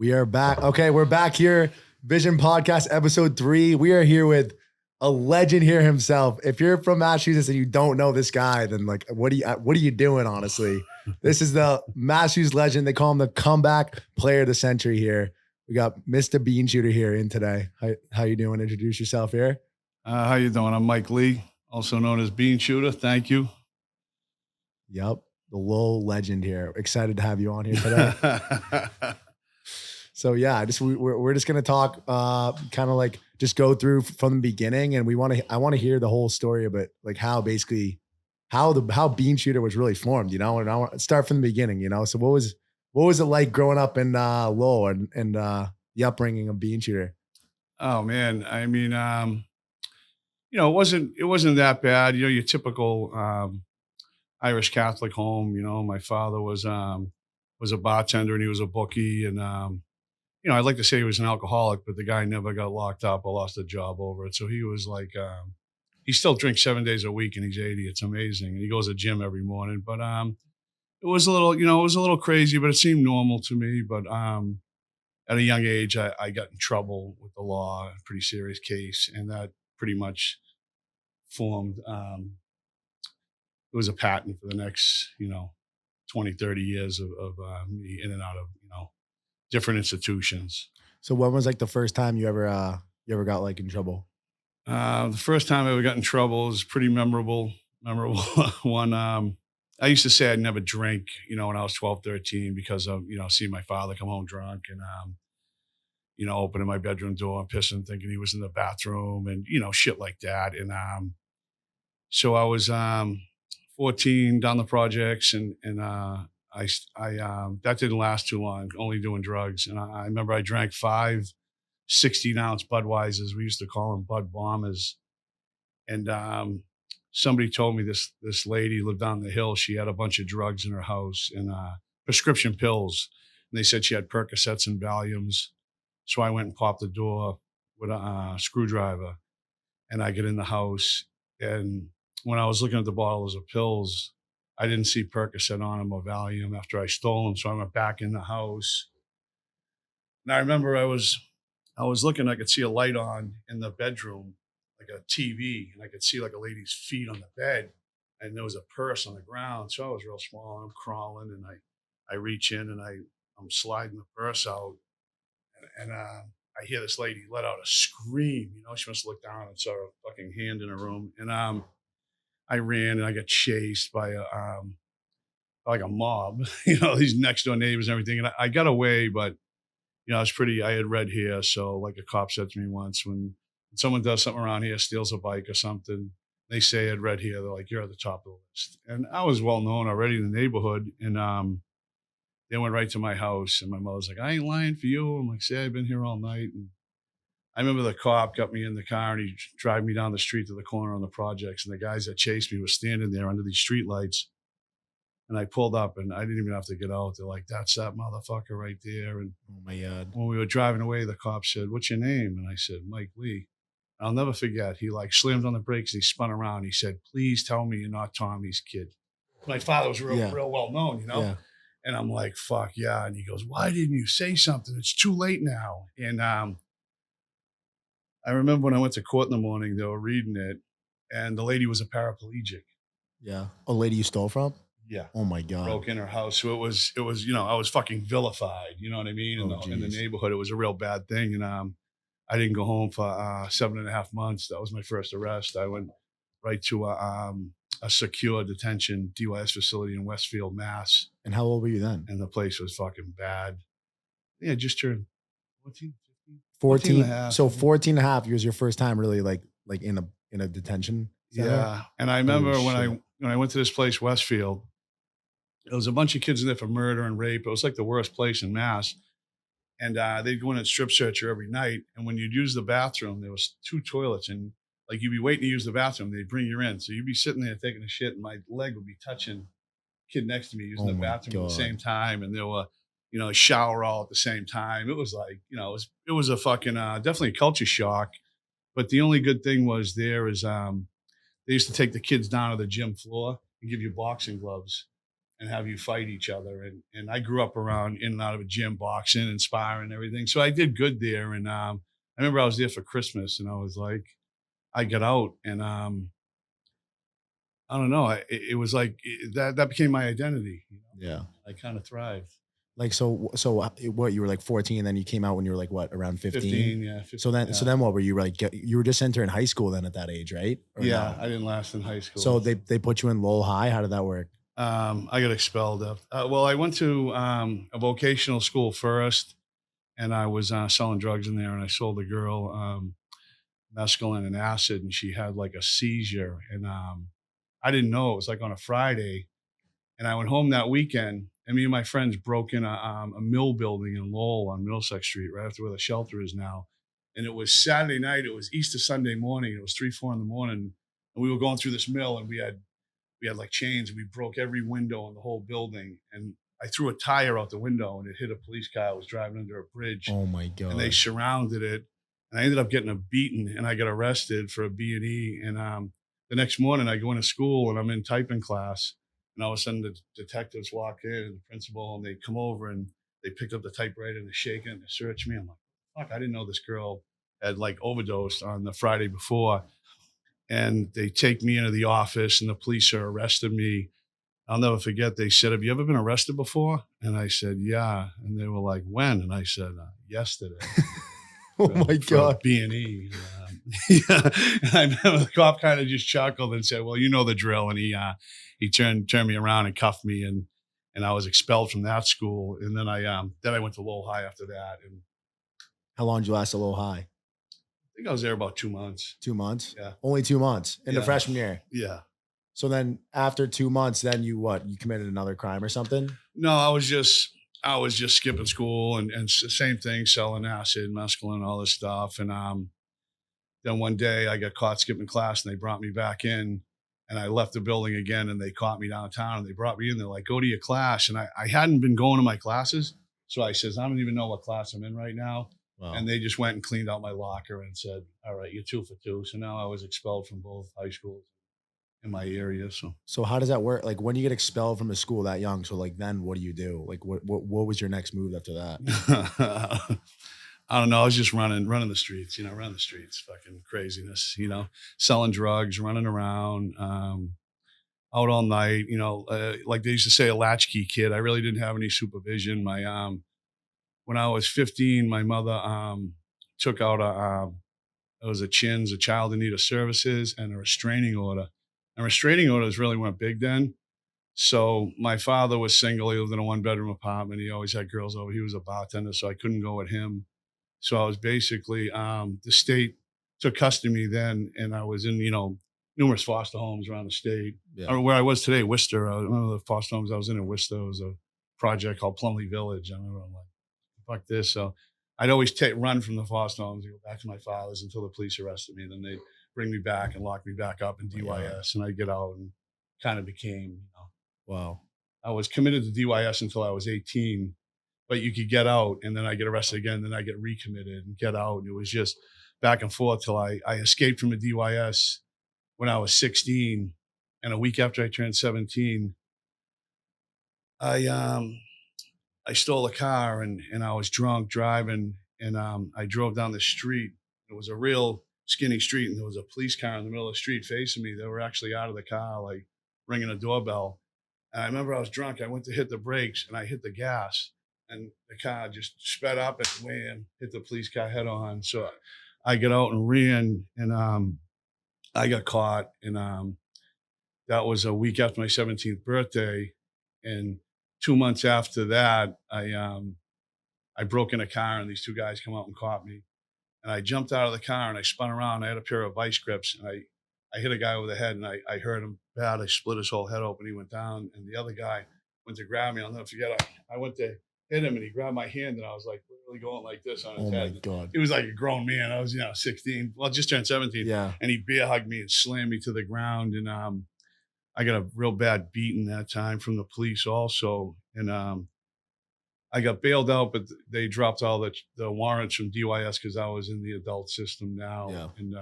We are back. Okay, we're back here. Vision Podcast, episode 3. We are here with a legend here himself. If you're from Massachusetts and you don't know this guy, then like, what are you doing? Honestly, this is the Massachusetts legend. They call him the comeback player of the century. Here we got Mr. Beanshooter here in today. How you doing? Introduce yourself here. How you doing? I'm Mike Lee, also known as Beanshooter. Thank you. Yep, the Lowell legend here. Excited to have you on here today. So yeah, we're just gonna talk, kind of like just go through from the beginning, and I want to hear the whole story of it, like how Beanshooter was really formed, you know. And I want to start from the beginning, you know. So what was it like growing up in Lowell and the upbringing of Beanshooter? Oh man, I mean, it wasn't that bad. You know, your typical Irish Catholic home. You know, my father was a bartender and he was a bookie, and I'd like to say he was an alcoholic, but the guy never got locked up or lost a job over it. So he was like, he still drinks 7 days a week and he's 80. It's amazing. And he goes to the gym every morning. But it was a little crazy, but it seemed normal to me. But at a young age, I got in trouble with the law, a pretty serious case. And that pretty much formed, it was a pattern for the next, 20, 30 years of me in and out of, different institutions. So when was like the first time you ever got like in trouble? The first time I ever got in trouble was pretty memorable one. I used to say I'd never drink, when I was 12, 13 because of, seeing my father come home drunk and, opening my bedroom door and pissing, thinking he was in the bathroom and, shit like that. And so I was 14 down the projects and I that didn't last too long, only doing drugs. And I remember I drank 5 16-ounce Budweisers. We used to call them Bud Bombers. And somebody told me this lady lived down the hill. She had a bunch of drugs in her house and prescription pills. And they said she had Percocets and Valiums. So I went and popped the door with a screwdriver. And I get in the house. And when I was looking at the bottles of pills, I didn't see Percocet on them or Valium after I stole them. So I went back in the house. And I remember I was looking, I could see a light on in the bedroom, like a TV, and I could see like a lady's feet on the bed. And there was a purse on the ground. So I was real small and I'm crawling and I reach in and I'm sliding the purse out. And I hear this lady let out a scream. She must have looked down and saw a fucking hand in her room. And I ran and I got chased by like a mob, these next door neighbors and everything. And I got away, but I had red hair. So like a cop said to me once, when someone does something around here, steals a bike or something, they say I had red hair. They're like, you're at the top of the list. And I was well known already in the neighborhood. And they went right to my house and my mother's like, I ain't lying for you. I'm like, say, I've been here all night. And I remember the cop got me in the car and he drove me down the street to the corner on the projects. And the guys that chased me were standing there under these street lights. And I pulled up and I didn't even have to get out. They're like, that's that motherfucker right there. And Oh my God. when we were driving away, the cop said, what's your name? And I said, Mike Lee. I'll never forget. He like slammed on the brakes and he spun around. He said, please tell me you're not Tommy's kid. My father was real well known, Yeah. And I'm like, fuck yeah. And he goes, why didn't you say something? It's too late now. And I remember when I went to court in the morning, they were reading it and the lady was a paraplegic. Yeah. A lady you stole from? Yeah. Oh my God. Broke in her house. So it was, I was fucking vilified, you know what I mean? In the neighborhood, it was a real bad thing. And I didn't go home for 7.5 months. That was my first arrest. I went right to a secure detention DYS facility in Westfield, Mass. And how old were you then? And the place was fucking bad. Yeah, just turned 14, 15. 14 and a half. So 14 and a half was your first time really like in a detention center? Yeah. And I remember when I went to this place, Westfield, there was a bunch of kids in there for murder and rape. It was like the worst place in Mass. And they'd go in and strip search her every night. And when you'd use the bathroom, there was 2 toilets. And like you'd be waiting to use the bathroom, they'd bring you in. So you'd be sitting there taking a shit and my leg would be touching the kid next to me using the bathroom at the same time. And there were, a shower all at the same time. It was like, it was a fucking, definitely a culture shock. But the only good thing was they used to take the kids down to the gym floor and give you boxing gloves. and have you fight each other. And I grew up around in and out of a gym, boxing and sparring and everything. So I did good there. And I remember I was there for Christmas, and I was like, I got out, and I don't know, it was like that became my identity. Yeah. I kind of thrived. Like, what, you were like 14, then you came out when you were like what, around 15? 15, yeah, So 15, then, yeah. what were you like? You were just entering high school then at that age, right? Or Yeah, no? I didn't last in high school. So they put you in Lowell High. How did that work? I got expelled. Well, I went to a vocational school first, and I was selling drugs in there, and I sold a girl mescaline and acid, and she had like a seizure, and I didn't know. It was like on a Friday, and I went home that weekend, and me and my friends broke in a mill building in Lowell on Middlesex Street, right after where the shelter is now. And it was Saturday night. It was Easter Sunday morning. It was 3, 4 in the morning, and we were going through this mill, and we had like chains, and we broke every window in the whole building. And I threw a tire out the window, and it hit a police car. I was driving under a bridge, Oh my and they God. surrounded it. And I ended up getting a beating, and I got arrested for a B&E. And the next morning I go into school, and I'm in typing class, and all of a sudden the detectives walk in, and the principal, and they come over, and they pick up the typewriter, and they shake it, and they search me. I'm like, fuck, I didn't know this girl had like overdosed on the Friday before. And they take me into the office, and the police are arresting me. I'll never forget. They said, "Have you ever been arrested before?" And I said, "Yeah." And they were like, "When?" And I said, "Yesterday." Oh for, my for God. B&E. Yeah. And I remember the cop kind of just chuckled and said, "Well, you know the drill." And he turned me around and cuffed me, and I was expelled from that school. And then I went to Lowell High after that, and How long did you last at Lowell High? I think I was there about 2 months. 2 months? Yeah. Only 2 months in the Yeah. freshman year. Yeah. So then after 2 months, then you what? You committed another crime or something? No, I was just skipping school, and same thing, selling acid, mescaline, all this stuff. And then one day I got caught skipping class, and they brought me back in, and I left the building again, and they caught me downtown, and they brought me in. They're like, "Go to your class." And I hadn't been going to my classes. So I says, "I don't even know what class I'm in right now." Wow. And they just went and cleaned out my locker and said, "All right, you're 2 for 2." So now I was expelled from both high schools in my area. So So how does that work? Like when you get expelled from a school that young, so like then what do you do? Like what was your next move after that? I don't know. I was just running the streets, running the streets, fucking craziness, selling drugs, running around, out all night, like they used to say, a latchkey kid. I really didn't have any supervision. When I was 15, my mother, took out it was a CHINS, a child in need of services, and a restraining order. And restraining orders really weren't big then. So my father was single. He lived in a 1-bedroom apartment. He always had girls over. He was a bartender, so I couldn't go with him. So I was basically, the state took custody of me then, and I was in, numerous foster homes around the state. Yeah. Or where I was today, Worcester. One of the foster homes I was in Worcester was a project called Plumley Village. I remember I'm like, fuck this. So I'd always run from the foster homes and go back to my father's until the police arrested me. Then they'd bring me back and lock me back up in Oh my God. DYS, and I'd get out and kind of became, Wow. I was committed to DYS until I was 18, but you could get out, and then I get arrested again, then I get recommitted and get out. And it was just back and forth till I escaped from a DYS when I was 16. And a week after I turned 17, I stole a car, and I was drunk driving, and I drove down the street. It was a real skinny street, and there was a police car in the middle of the street facing me. They were actually out of the car, like ringing a doorbell. And I remember I was drunk. I went to hit the brakes, and I hit the gas, and the car just sped up and wham, hit the police car head on. So I got out and ran, and I got caught. And that was a week after my 17th birthday. And 2 months after that, I broke in a car, and these two guys come out and caught me. And I jumped out of the car, and I spun around. I had a pair of vice grips, and I hit a guy over the head, and I hurt him bad. I split his whole head open. He went down, and the other guy went to grab me. I'll never forget. I went to hit him, and he grabbed my hand, and I was like literally going like this on his Oh my head. God. He was like a grown man. I was, 16. Well, just turned 17. Yeah. And he bear hugged me and slammed me to the ground. And I got a real bad beating that time from the police also. And I got bailed out, but they dropped all the warrants from DYS because I was in the adult system now. Yeah. And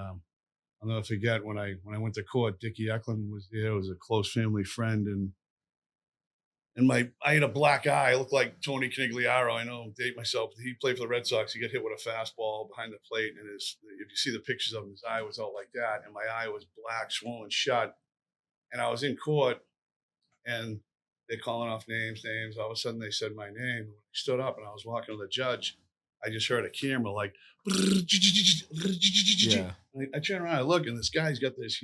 I'll never forget when I went to court, Dickie Eklund was there. It was a close family friend, and And I had a black eye. I looked like Tony Canigliaro. I know, date myself. He played for the Red Sox. He got hit with a fastball behind the plate, and if you see the pictures of him, his eye was out like that, and my eye was black, swollen shut. And I was in court, and they're calling off names. All of a sudden, they said my name. When I stood up, and I was walking to the judge, I just heard a camera like. Yeah. I turn around, I look, and this guy's got this,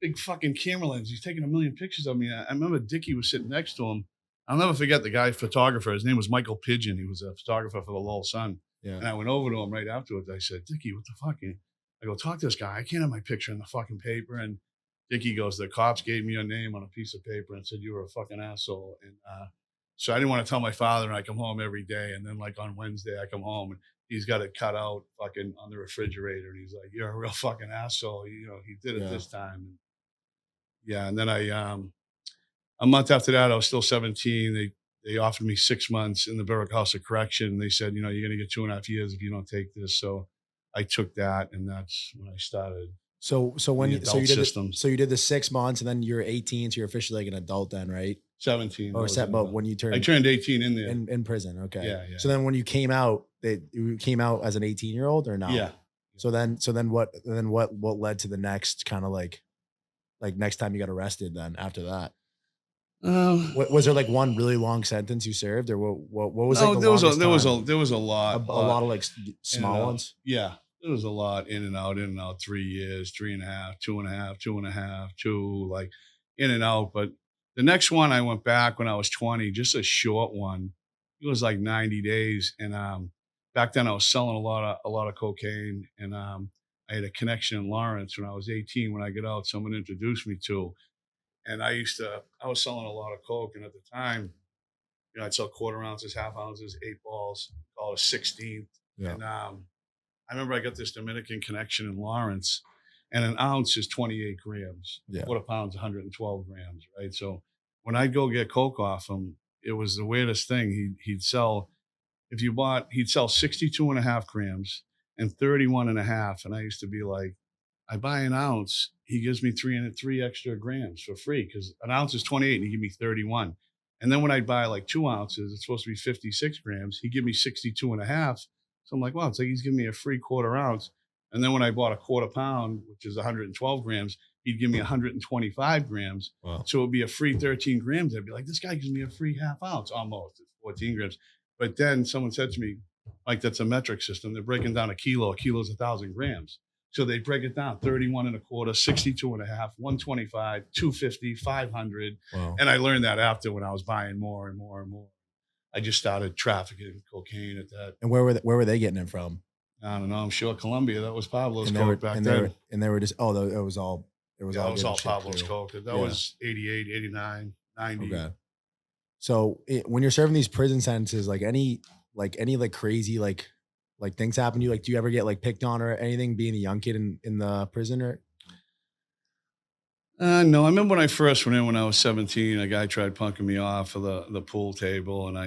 big fucking camera lens. He's taking a million pictures of me. I remember Dickie was sitting next to him. I'll never forget the guy photographer. His name was Michael Pigeon. He was a photographer for the Lowell Sun. Yeah. And I went over to him right afterwards. I said, Dickie, what the fuck? I go, talk to this guy. I can't have my picture in the fucking paper. And Dickie goes, the cops gave me your name on a piece of paper and said you were a fucking asshole. And so I didn't want to tell my father, and I come home every day. And then like on Wednesday, I come home and he's got it cut out fucking on the refrigerator. And he's like, you're a real fucking asshole. He did it this time. Yeah. And then a month after that, I was still 17. They offered me 6 months in the Berwick House of Correction. They said, you're going to get 2.5 years if you don't take this. So I took that, and that's when I started. So when you did the 6 months, and then you're 18, so you're officially like an adult then, right? 17. Or but when you turned, I turned 18 in there in prison. Okay. Yeah. So then when you came out, you came out as an 18-year-old or no? Yeah. So then what led to the next kind of like next time you got arrested then after that? Was there like one really long sentence you served, or what was no, like there was a lot. A lot of like small ones? Yeah. There was a lot in and out, 3 years, 3.5, 2.5, 2, like in and out. But the next one I went back when I was 20, just a short one. It was like 90 days. And back then I was selling a lot of cocaine, and I had a connection in Lawrence when I was 18. When I got out, someone introduced me to, and I was selling a lot of coke. And at the time, I'd sell quarter ounces, half ounces, 8 balls, call it a 16th. Yeah. And I remember I got this Dominican connection in Lawrence, and an ounce is 28 grams. Yeah. Quarter pound's 112 grams, right? So when I'd go get coke off him, it was the weirdest thing. He'd sell 62.5 grams and 31.5. And I used to be like, I buy an ounce, he gives me 3 extra grams for free, because an ounce is 28 and he give me 31. And then when I'd buy like 2 ounces, it's supposed to be 56 grams. He'd give me 62.5. So I'm like, wow, it's like he's giving me a free quarter ounce. And then when I bought a quarter pound, which is 112 grams, he'd give me 125 grams. Wow. So it would be a free 13 grams. I'd be like, this guy gives me a free half ounce, almost. It's 14 grams. But then someone said to me, like, that's a metric system. They're breaking down a kilo. A kilo is 1,000 grams. So they break it down: 31.25, 62.5, 125, 250, 500. Wow. And I learned that after, when I was buying more and more and more. I just started trafficking cocaine at that. And where were they getting it from? I don't know. I'm sure Colombia. That was Pablo's coke back then. And they were just, it was all Pablo's coke. That was 88, 89, 90. Okay. So when you're serving these prison sentences, like any crazy like things happen to you? Like, do you ever get like picked on or anything being a young kid in the prison? Or? No, I remember when I first went in when I was 17, a guy tried punking me off of the pool table, and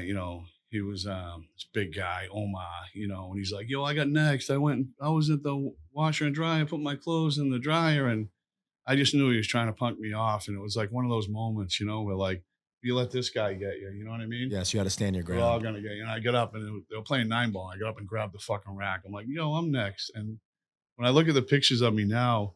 he was this big guy, Omar, and he's like, yo, I got next. I was at the washer and dryer, put my clothes in the dryer, and I just knew he was trying to punk me off. And it was like one of those moments, where like, you let this guy get you, you know what I mean? Yeah, so you got to stand your ground. We're all going to get you. I get up, and they were playing 9-ball. I got up and grabbed the fucking rack. I'm like, yo, I'm next. And when I look at the pictures of me now,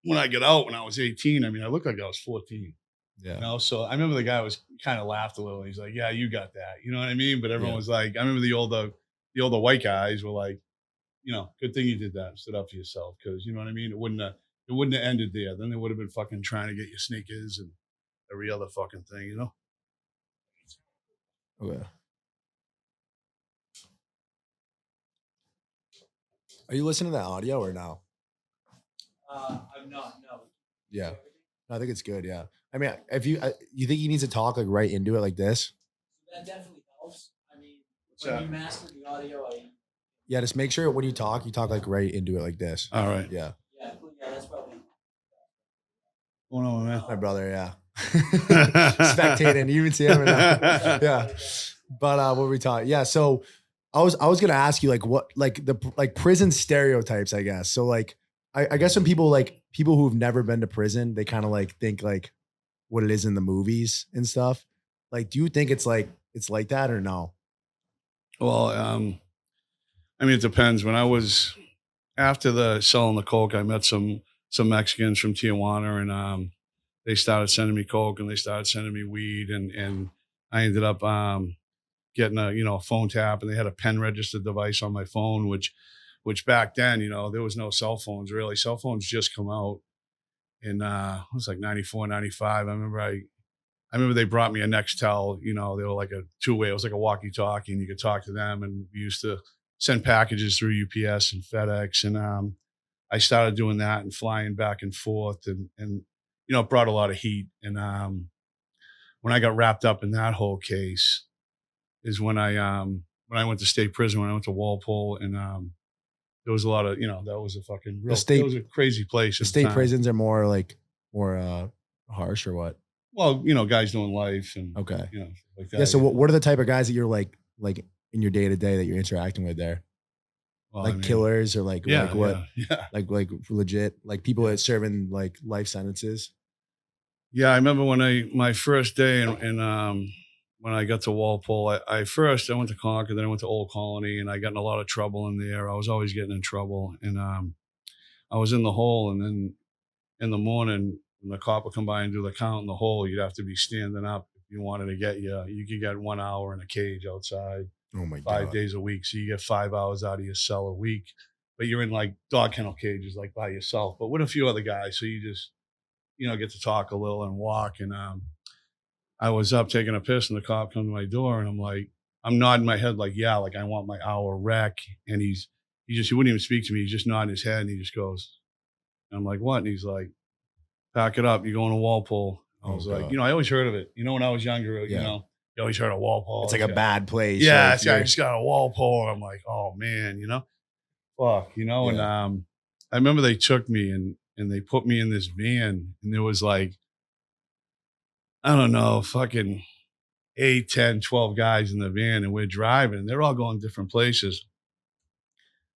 when I get out, when I was 18, I look like I was 14. Yeah. So I remember the guy was kind of laughed a little. He's like, yeah, you got that. You know what I mean? But everyone was like, I remember the older white guys were like, good thing you did that and stood up for yourself. Cause you know what I mean? It wouldn't have ended there. Then they would have been fucking trying to get your sneakers and every other fucking thing, Okay. Are you listening to that audio or no? I'm not, no. Yeah. I think it's good. Yeah. If you think he needs to talk like right into it like this? That definitely helps. When you master the audio, yeah, just make sure when you talk like right into it like this. All right. Yeah. Yeah, that's probably. What's going on, man? My brother, yeah. Spectating. You even see him? Yeah. But what were we talking? Yeah. So I was gonna ask you like what the prison stereotypes, I guess. So like I guess when people who've never been to prison, they kind of like think like what it is in the movies and stuff. Like, do you think it's like that or no? Well, I mean, it depends. When I was after the selling the coke, I met some Mexicans from Tijuana, and they started sending me coke and they started sending me weed, and I ended up getting a phone tap, and they had a pen registered device on my phone, which back then there was no cell phones really. Cell phones just come out in it was like 94, 95. I remember they brought me a Nextel. They were like a two-way. It was like a walkie-talkie, and you could talk to them. And we used to send packages through UPS and FedEx, and I started doing that and flying back and forth, and it brought a lot of heat. And when I got wrapped up in that whole case, is when I went to state prison, when I went to Walpole, and there was a lot of that was a fucking real. It was a crazy place. The state prisons are more harsh or what? Well, guys doing life and okay, like that. Yeah. So what are the type of guys that you're like in your day to day that you're interacting with there? Well, like killers or like what? Yeah. Like legit like people that serving like life sentences. Yeah, I remember my first day and when I got to Walpole, I went to Concord, then I went to Old Colony, and I got in a lot of trouble in there. I was always getting in trouble, and I was in the hole, and then in the morning when the cop would come by and do the count in the hole, you'd have to be standing up if you wanted to get you could get 1 hour in a cage outside. Oh my God. 5 days a week, so you get 5 hours out of your cell a week, but you're in like dog kennel cages like by yourself, but with a few other guys, so you just get to talk a little and walk. And I was up taking a piss, and the cop comes to my door, and I'm nodding my head like, yeah, like I want my hour rec. And he wouldn't even speak to me. He's just nodding his head, and he just goes, and I'm like, what? And he's like, pack it up. You're going to Walpole. I was like, I always heard of it. When I was younger, you always heard of Walpole. It's like a bad place. Yeah, I just got a Walpole. I'm like, oh man, fuck, Yeah. And I remember they took me and they put me in this van, and there was like, I don't know, fucking 8, 10, 12 guys in the van, and we're driving, and they're all going different places.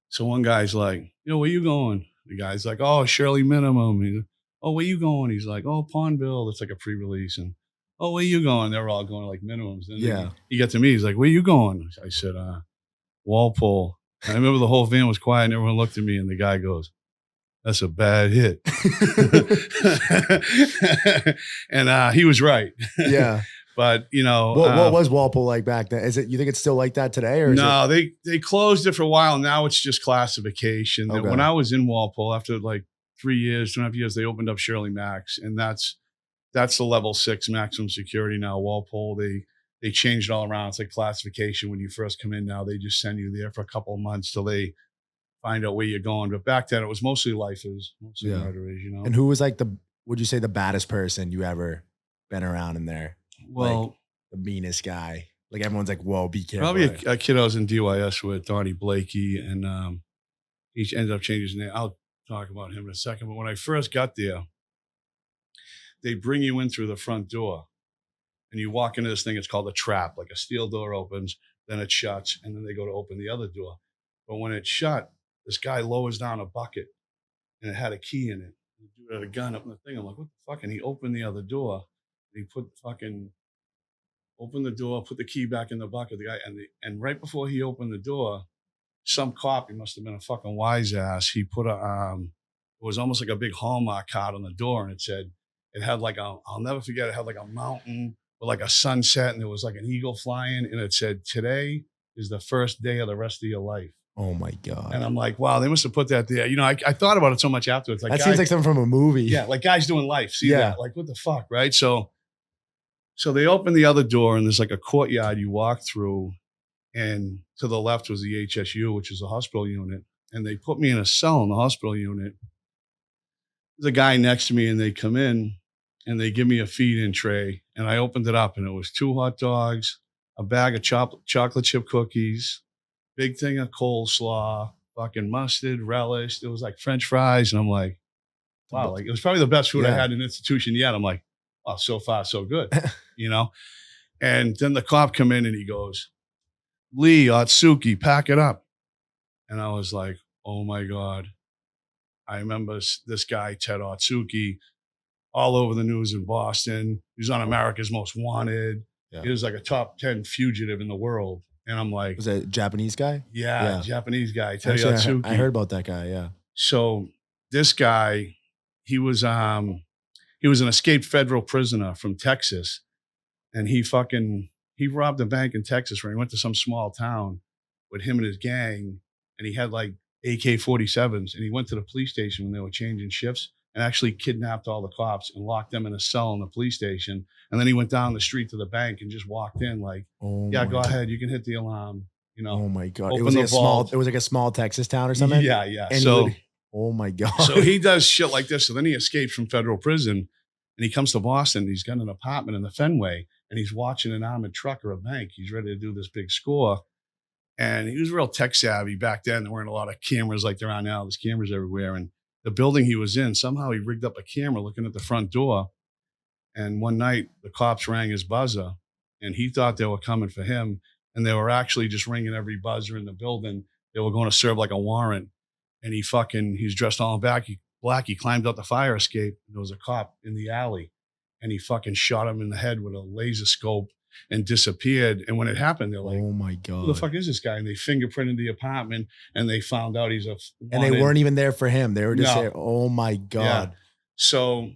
So one guy's like, where you going? The guy's like, oh, Shirley Minimum. He's like, oh, where you going? He's like, oh, Pondville. It's like a pre-release. And, oh, where you going? They're all going like minimums. Then he got to me. He's like, where you going? I said, Walpole. I remember the whole van was quiet, and everyone looked at me, and the guy goes, that's a bad hit. And he was right. Yeah. But, what was Walpole like back then? You think it's still like that today? Or no, they closed it for a while. Now it's just classification. Okay. When I was in Walpole, after like 3 years, 2.5 years, they opened up Shirley Max, and that's the level 6 maximum security now. Walpole, they changed it all around. It's like classification. When you first come in now, they just send you there for a couple of months till they find out where you're going. But back then it was mostly lifers, mostly murderers, And who was like would you say the baddest person you ever been around in there? Well, like the meanest guy. Like everyone's like, whoa, be careful. Probably a kid I was in DYS with, Donnie Blakey, and he ended up changing his name. I'll talk about him in a second. But when I first got there, they bring you in through the front door, and you walk into this thing. It's called a trap. Like a steel door opens, then it shuts, and then they go to open the other door. But when it shut, this guy lowers down a bucket, and it had a key in it. He had a gun up in the thing. I'm like, what the fuck? And he opened the other door. And he opened the door, put the key back in the bucket. The guy, and right before he opened the door, some cop, he must have been a fucking wise ass. He put it was almost like a big Hallmark card on the door, and it had like I'll never forget. It had like a mountain with like a sunset, and there was like an eagle flying, and it said, today is the first day of the rest of your life. Oh my God. And I'm like, wow, they must have put that there. I thought about it so much afterwards. Like that seems like something from a movie. Yeah, like guys doing life. See that? Like, what the fuck, right? So they opened the other door, and there's like a courtyard you walk through, and to the left was the HSU, which is a hospital unit. And they put me in a cell in the hospital unit. There's a guy next to me, and they come in, and they give me a feed-in tray. And I opened it up, and it was 2 hot dogs, a bag of chocolate chip cookies, big thing of coleslaw, fucking mustard, relish. There was like French fries. And I'm like, wow, like it was probably the best food I had in an institution yet. I'm like, oh, so far, so good, And then the cop come in, and he goes, Lee, Otsuki, pack it up. And I was like, oh my God. I remember this guy, Ted Otsuki, all over the news in Boston. He was on America's Most Wanted. Yeah. He was like a top 10 fugitive in the world. And I'm like, Was it a Japanese guy? yeah, Japanese guy, Teddy Actually, Atsuki. I heard about that guy. Yeah. So this guy, he was an escaped federal prisoner from Texas, and he robbed a bank in Texas where he went to some small town with him and his gang, and he had like AK-47s, and he went to the police station when they were changing shifts and actually kidnapped all the cops and locked them in a cell in the police station. And then he went down the street to the bank and just walked in like, yeah, go ahead, you can hit the alarm. You know, oh my God. It open was the like vault. it was like a small Texas town or something. Yeah, yeah. And So, oh my God. so he does shit like this. So then he escapes from federal prison and he comes to Boston. He's got an apartment in the Fenway and he's watching an armored truck or a bank. He's ready to do this big score. And he was real tech savvy back then. There weren't a lot of cameras like there are now. There's cameras everywhere. And the building he was in, somehow he rigged up a camera looking at the front door. And one night the cops rang his buzzer and he thought they were coming for him. And they were actually just ringing every buzzer in the building. They were going to serve like a warrant. And he's dressed all in black. He climbed out the fire escape. There was a cop in the alley and he fucking shot him in the head with a laser scope and disappeared. And when it happened, they're like, oh my God, who the fuck is this guy? And they fingerprinted the apartment and they found out he's and they weren't even there for him. They were just saying, oh my God. Yeah. So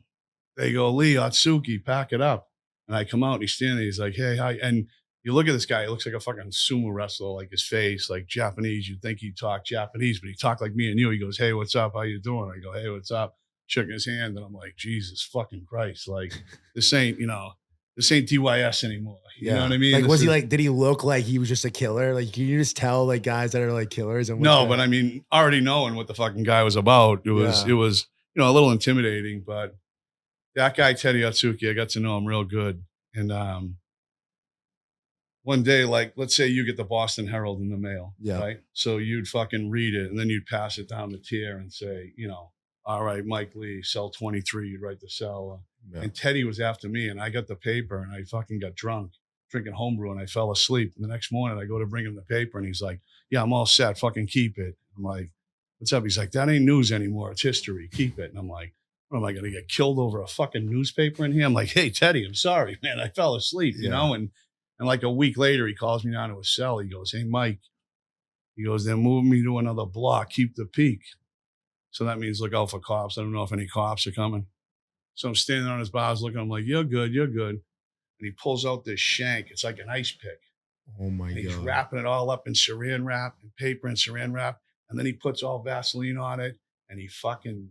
they go, Lee Atsuki, pack it up. And I come out and he's standing there. He's like, hey, hi. And you look at this guy, he looks like a fucking sumo wrestler, like his face, like Japanese. You'd think he'd talk Japanese, but he talked like me and you. He goes, hey, what's up? How you doing? I go, hey, what's up? Shaking his hand. And I'm like, Jesus fucking Christ. Like this ain't DYS anymore. You know what I mean? Like, was he like, did he look like he was just a killer? Like, can you just tell like guys that are like killers? And no, but I mean, already knowing what the fucking guy was about, it was, a little intimidating, but that guy, Teddy Atsuki, I got to know him real good. And, one day, like, let's say you get the Boston Herald in the mail, right? So you'd fucking read it and then you'd pass it down the tier and say, all right, Mike Lee, cell 23, you'd write the cell. And Teddy was after me and I got the paper and I fucking got drunk drinking homebrew and I fell asleep. And the next morning I go to bring him the paper and he's like, yeah, I'm all set. Fucking keep it. I'm like, what's up? He's like, that ain't news anymore. It's history. Keep it. And I'm like, what am I going to get killed over a fucking newspaper in here? I'm like, hey, Teddy, I'm sorry, man. I fell asleep, you know? And like a week later, he calls me down to his cell. He goes, hey, Mike, he goes, they're moving me to another block. Keep the peak. So that means look out for cops. I don't know if any cops are coming. So I'm standing on his bars looking. I'm like, you're good. You're good. And he pulls out this shank. It's like an ice pick. Oh, my God. He's wrapping it all up in saran wrap and paper and saran wrap. And then he puts all Vaseline on it. And he fucking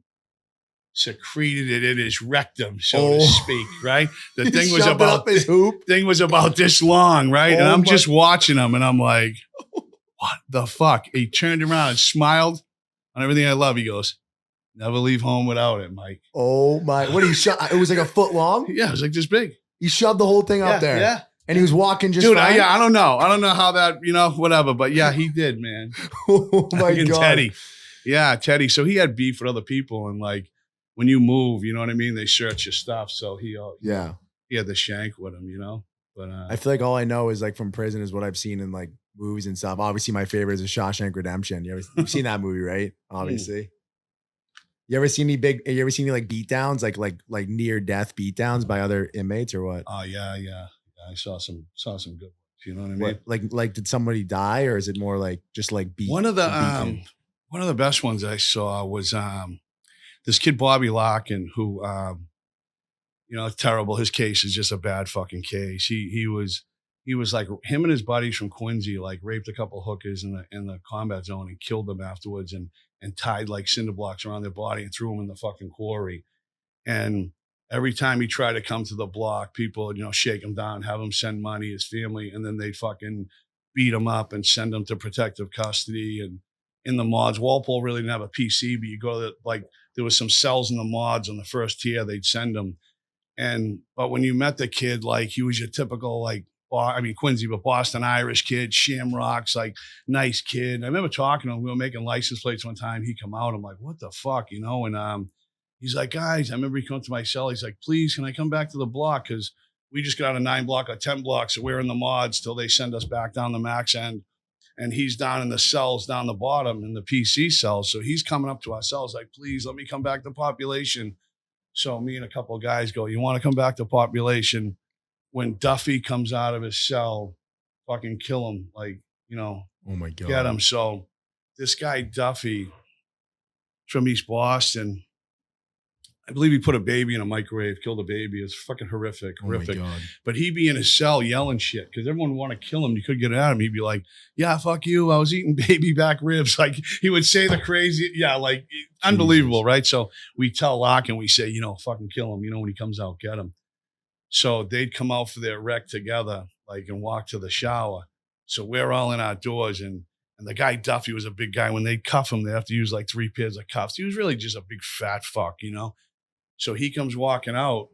secreted it in his rectum, so to speak, right? The thing was about his hoop. Thing was about this long, right? And I'm just watching him and I'm like, what the fuck? He turned around and smiled on everything I love. He goes, never leave home without it, Mike. Oh my, what he shot? It was like a foot long? Yeah, it was like this big. He shoved the whole thing up there. Yeah. And he was walking just Dude, fine? I don't know. I don't know how that, whatever. But yeah, he did, man. Oh my God. Teddy. Yeah, Teddy. So he had beef with other people and like, when you move, you know what I mean? They search your stuff. So he had the shank with him, But I feel like all I know is like from prison is what I've seen in like movies and stuff. Obviously, my favorite is The Shawshank Redemption. You've seen that movie, right? Obviously. You ever seen any like beatdowns, like near death beatdowns by other inmates or what? Oh yeah. I saw some good ones. You know what I mean? Like did somebody die or is it more like just like beat? One of the best ones I saw was this kid, Bobby Larkin, who, terrible. His case is just a bad fucking case. He was like him and his buddies from Quincy, like raped a couple hookers in the combat zone and killed them afterwards and tied like cinder blocks around their body and threw them in the fucking quarry. And every time he tried to come to the block, people, shake him down, have him send money, his family, and then they'd fucking beat him up and send him to protective custody. And in the mods, Walpole really didn't have a PC, but you go to there was some cells in the mods on the first tier, they'd send him. But when you met the kid, like he was your typical, Quincy, but Boston Irish kid, Shamrocks, like nice kid. I remember talking to him, we were making license plates one time. He come out, I'm like, what the fuck, And he's like, guys, I remember he come to my cell. He's like, please, can I come back to the block? Because we just got a 9 block or 10 blocks. So we're in the mods till they send us back down the max end. And he's down in the cells down the bottom in the PC cells. So he's coming up to our cells like, please let me come back to population. So me and a couple of guys go, you want to come back to population? when Duffy comes out of his cell, fucking kill him, like, Oh my God. get him. So this guy Duffy from East Boston, I believe he put a baby in a microwave, killed a baby. It's fucking horrific. Oh my God. But he'd be in his cell yelling shit because everyone would want to kill him. You couldn't get at him. He'd be like, yeah, fuck you. I was eating baby back ribs. Like he would say the crazy, like unbelievable, right? So we tell Locke and we say, fucking kill him. When he comes out, get him. So they'd come out for their rec together, like, and walk to the shower. So we're all in our doors and the guy Duffy was a big guy. When they cuff him, they have to use like 3 pairs of cuffs. He was really just a big fat fuck, So he comes walking out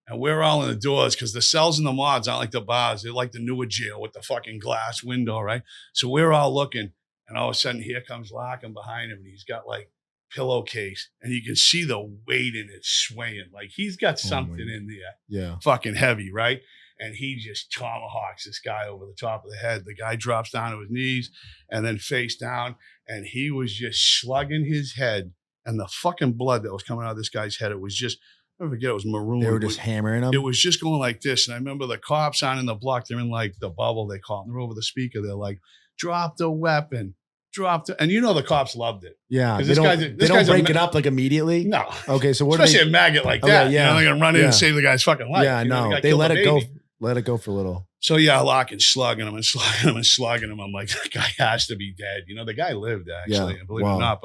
and we're all in the doors because the cells and the mods aren't like the bars. They're like the newer jail with the fucking glass window, right? So we're all looking and all of a sudden here comes Larkin behind him and he's got like pillowcase and you can see the weight in it swaying. Like he's got something in there. Yeah. Fucking heavy, right? And he just tomahawks this guy over the top of the head. The guy drops down to his knees and then face down. And he was just slugging his head. And the fucking blood that was coming out of this guy's head, it was just, I forget, it was maroon. They were just hammering him? It was just going like this. And I remember the cops on in the block, they're in like the bubble, they call it. They're over the speaker. They're like, drop the weapon. And the cops loved it. Yeah. They don't break it up like immediately? No. Okay, so what especially a maggot like that. Yeah. They're going to run in and save the guy's fucking life. Yeah, no. They let it go. Let it go for a little. So yeah, Larkin slugging him and slugging him and slugging him. I'm like, that guy has to be dead. The guy lived actually, believe it or not.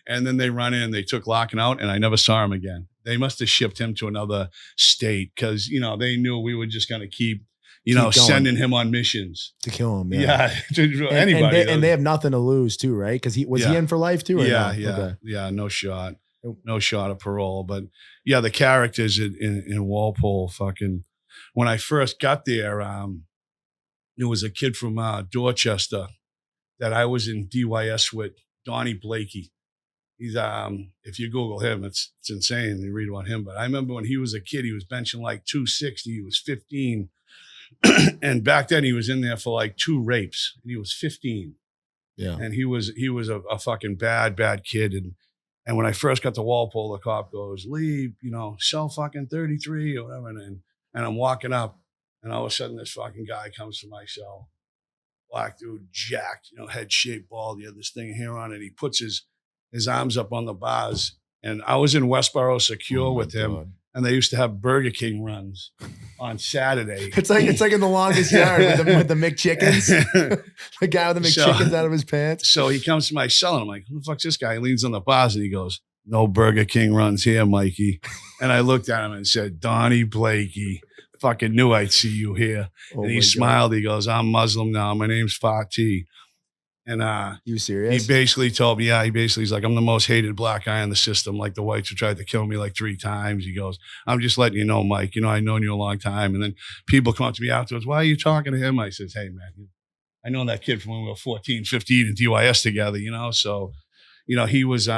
And then they run in, they took Larkin out, and I never saw him again. They must have shipped him to another state because they knew we were just going to keep sending him on missions to kill him. Yeah, to anybody. And they have nothing to lose too, right? Because he in for life too. Or yeah, no? Okay. Yeah, no shot of parole. But yeah, the characters in Walpole, fucking. When I first got there, there was a kid from Dorchester that I was in DYS with, Donnie Blakey. He's if you Google him, it's insane. You read about him. But I remember when he was a kid, he was benching like 260. He was 15. And back then he was in there for like 2 rapes and he was 15. Yeah. And he was a fucking bad kid. And when I first got to Walpole, the cop goes, leave, cell fucking 33 or whatever. And I'm walking up and all of a sudden this fucking guy comes to my cell. Black dude, jacked, head shaped, bald. He had this thing of hair on it. He puts his arms up on the bars. And I was in Westboro Secure with him. God. And they used to have Burger King runs on Saturday. It's like in The Longest Yard with the McChickens. The guy with the McChickens out of his pants. So he comes to my cell and I'm like, who the fuck's this guy? He leans on the bars and he goes, no Burger King runs here, Mikey. And I looked at him and said, Donnie Blakey. Fucking knew I'd see you here. And he smiled. God. He goes, I'm Muslim now. My name's Fatih. And you serious? He basically told me, he's like, I'm the most hated black guy in the system. Like the whites have tried to kill me like 3 times. He goes, I'm just letting you know, Mike, I've known you a long time. And then people come up to me afterwards, why are you talking to him? I says, hey man, I know that kid from when we were 14, 15 in DYS together, So, he was,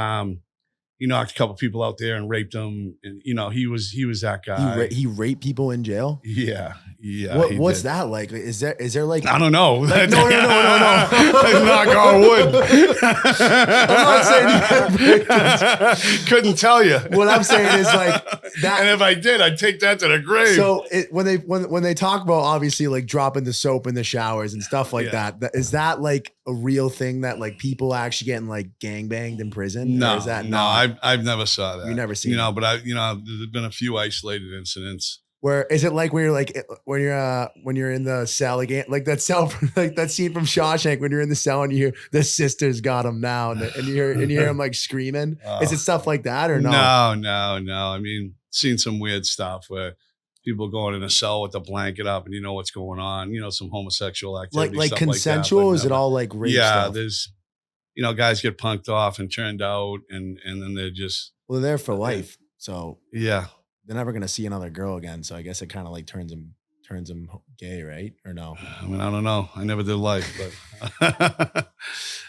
he knocked a couple people out there and raped them. And, he was that guy. He raped people in jail? Yeah. What's that like? Is there like... I don't know. Like, no. Knock on wood. I'm not saying couldn't tell you. What I'm saying is like that. And if I did, I'd take that to the grave. So when they talk about obviously like dropping the soap in the showers and stuff like that, is that like a real thing that like people actually getting like gangbanged in prison? No, or is that I've never saw that. You never seen but there's been a few isolated incidents. Where is it like where you're like when you're in the cell again, like that cell, like that scene from Shawshank when you're in the cell and you hear the sisters got him now and you hear him like screaming. Is it stuff like that or no? No. I mean, seen some weird stuff where people going in a cell with a blanket up and you know what's going on. Some homosexual activity, like consensual. Like is it all like rape stuff? There's guys get punked off and turned out and then they're just they're there for life. So yeah. They're never gonna see another girl again, so I guess it kind of like turns him gay, right? Or no? I mean, I don't know. I never did life, but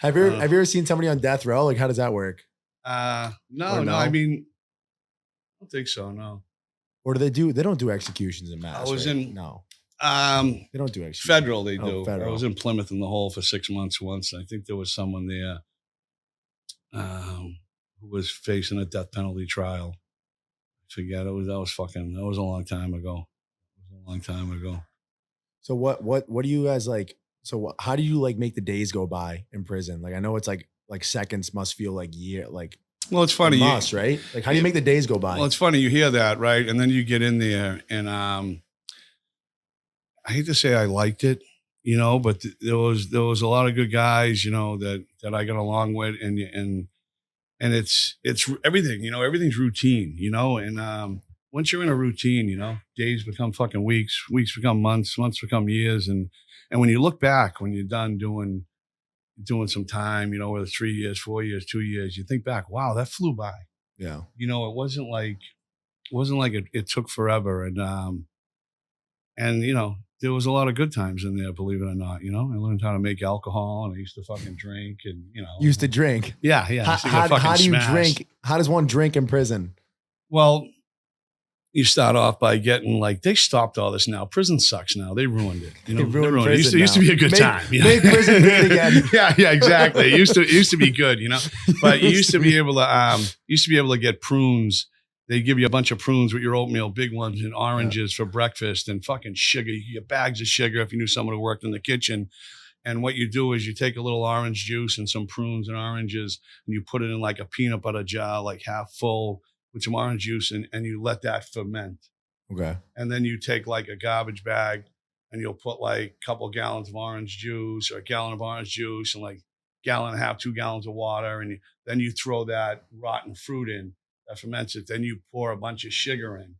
have you ever seen somebody on death row? Like, how does that work? No. I mean, I don't think so. No. Or do they do? They don't do executions in mass. I was right? in no. They don't do executions. Federal. They do. Federal. I was in Plymouth in the hole for 6 months once. I think there was someone there who was facing a death penalty trial. Forget it. That was a long time ago. a long time ago. So what do you guys like? So how do you like make the days go by in prison? Like I know it's like seconds must feel like year, like Well, it's it funny. must, right? Like how do you make the days go by? Well, it's funny you hear that, right? And then you get in there, and I hate to say I liked it, but there was a lot of good guys, that I got along with, and it's everything, everything's routine, and once you're in a routine, days become fucking weeks, weeks become months, months become years, and when you look back, when you're done doing some time, whether 3 years, 4 years, 2 years, you think back, wow, that flew by. Yeah. It wasn't like it took forever, and there was a lot of good times in there, believe it or not. I learned how to make alcohol, and I used to fucking drink, and Used to drink. yeah. I used to get fucking How do you smashed. drink? How does one drink in prison? Well, you start off by getting they stopped all this now. Prison sucks now. They ruined it. They ruined it. prison Used to be a good time. Make prison good again. yeah, exactly. It used to be good, But you used to be able to get prunes. They give you a bunch of prunes with your oatmeal, big ones, and oranges for breakfast, and fucking sugar. You get bags of sugar if you knew someone who worked in the kitchen. And what you do is you take a little orange juice and some prunes and oranges, and you put it in like a peanut butter jar, like half full, with some orange juice, and you let that ferment. Okay. And then you take like a garbage bag, and you'll put like a couple gallons of orange juice, or a gallon of orange juice, and like gallon and a half, 2 gallons of water, and then you throw that rotten fruit in. That ferments it. Then you pour a bunch of sugar in,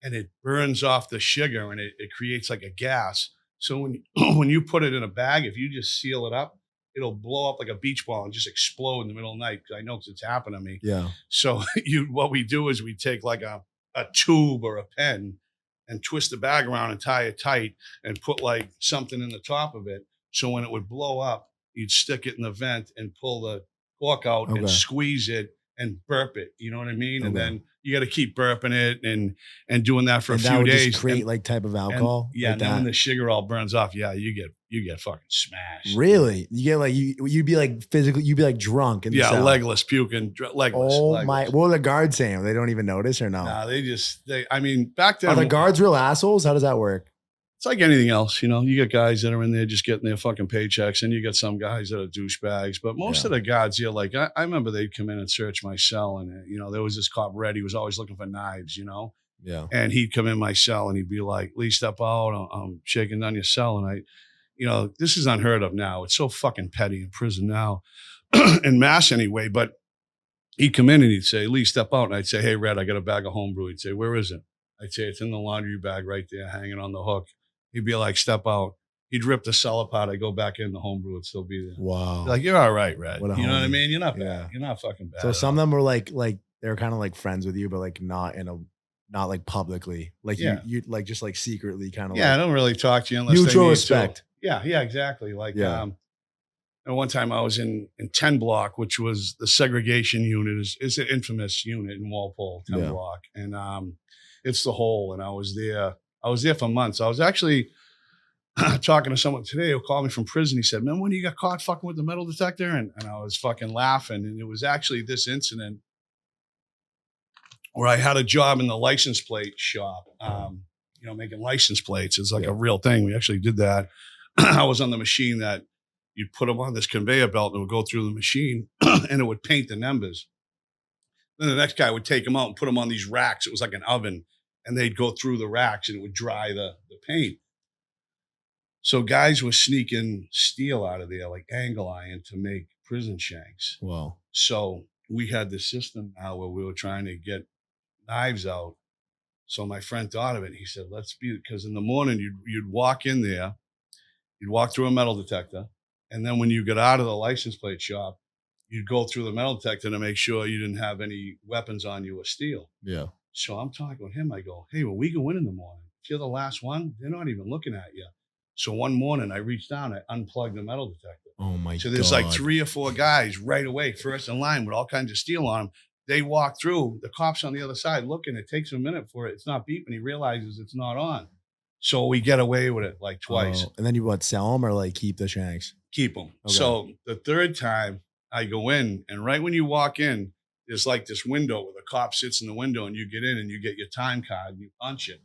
and it burns off the sugar, and it creates like a gas. So when you put it in a bag, if you just seal it up, it'll blow up like a beach ball and just explode in the middle of the night. Because I know because it's happened to me. Yeah. So what we do is we take like a tube or a pen and twist the bag around and tie it tight and put like something in the top of it. So when it would blow up, you'd stick it in the vent and pull the cork out and squeeze it and burp it. You know what I mean? And then you got to keep burping it and doing that for a few days. Just create like type of alcohol. And then when the sugar all burns off, you get fucking smashed. Really? You get like you'd be like physically, you'd be like drunk. Legless, puking, legless. My! What are the guards saying? They don't even notice or no? Nah, I mean, back then. Are the guards real assholes? How does that work? It's like anything else, you get guys that are in there just getting their fucking paychecks, and you get some guys that are douchebags. But most of the guards, like, I remember they'd come in and search my cell, and, there was this cop, Red, he was always looking for knives, Yeah. And he'd come in my cell and he'd be like, Lee, step out. I'm shaking down your cell. And this is unheard of now. It's so fucking petty in prison now, in Mass anyway. But he'd come in and he'd say, Lee, step out. And I'd say, hey, Red, I got a bag of homebrew. He'd say, where is it? I'd say, it's in the laundry bag right there, hanging on the hook. He'd be like, step out. He'd rip the cell apart. I'd go back in, the homebrew would still be there. Wow. Like, you're all right, Red. You know what I mean? You're not bad. Yeah. You're not fucking bad. So some of them were like they were kind of like friends with you, but like not like publicly. Like you like just like secretly kind of. Yeah, I don't really talk to you unless mutual respect. Yeah, exactly. Like and one time I was in 10 block, which was the segregation unit, is an infamous unit in Walpole, 10 block. And it's the hole. And I was there for months. I was actually talking to someone today who called me from prison. He said, man, when you got caught fucking with the metal detector? And I was fucking laughing. And it was actually this incident where I had a job in the license plate shop, making license plates. It's like a real thing. We actually did that. I was on the machine that you'd put them on this conveyor belt and it would go through the machine and it would paint the numbers. Then the next guy would take them out and put them on these racks. It was like an oven, and they'd go through the racks and it would dry the paint. So guys were sneaking steel out of there, like angle iron, to make prison shanks. Wow. So we had this system now where we were trying to get knives out. So my friend thought of it. He said, because in the morning you'd walk in there, you'd walk through a metal detector. And then when you get out of the license plate shop, you'd go through the metal detector to make sure you didn't have any weapons on you or steel. Yeah. So I'm talking with him. I go, hey, when we go in the morning, if you're the last one, they're not even looking at you. So one morning I reached down, I unplugged the metal detector. Oh my God. So there's like 3 or 4 guys right away, first in line with all kinds of steel on them. They walk through, the cop's on the other side looking. It takes a minute for it. It's not beeping. He realizes it's not on. So we get away with it like twice. And then you sell them or like keep the shanks? Keep them. Okay. So the third time I go in, and right when you walk in, there's like this window where the cop sits in the window, and you get in and you get your time card and you punch it.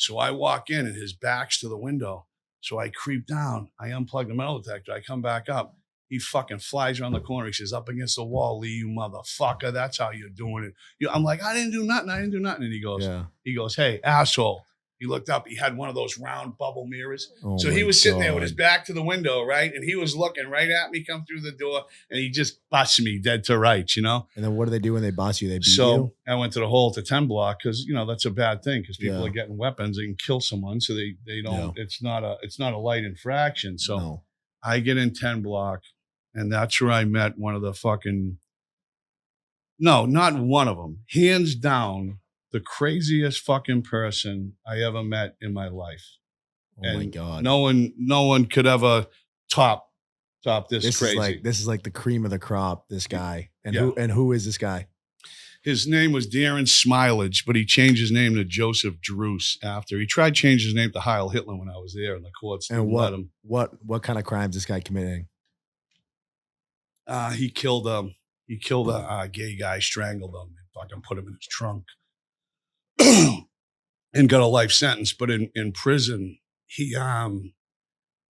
So I walk in and his back's to the window. So I creep down. I unplug the metal detector. I come back up. He fucking flies around the corner. He says, up against the wall, Lee, you motherfucker. That's how you're doing it. I'm like, I didn't do nothing. And he goes, hey, asshole. He looked up. He had one of those round bubble mirrors. Oh So he was sitting there with his God. back to the window, right? And he was looking right at me come through the door. And he just busts me dead to rights, you know? And then what do they do when they bust you? They beat So you? I went to the hole to 10 block because, you know, that's a bad thing because people Yeah. are getting weapons. They can kill someone. So they don't, it's not a light infraction. So No. I get in 10 block and that's where I met one of the fucking, no, not one of them. Hands down, the craziest fucking person I ever met in my life. Oh my God. No one could ever top this crazy. This is like the cream of the crop, this guy. And Yeah. who is this guy? His name was Darren Smilage, but he changed his name to Joseph Druce after. He tried to change his name to Heil Hitler when I was there, and the courts And didn't let him. what kind of crimes this guy committing? He killed a gay guy, strangled him, and fucking put him in his trunk, and got a life sentence. But in prison, he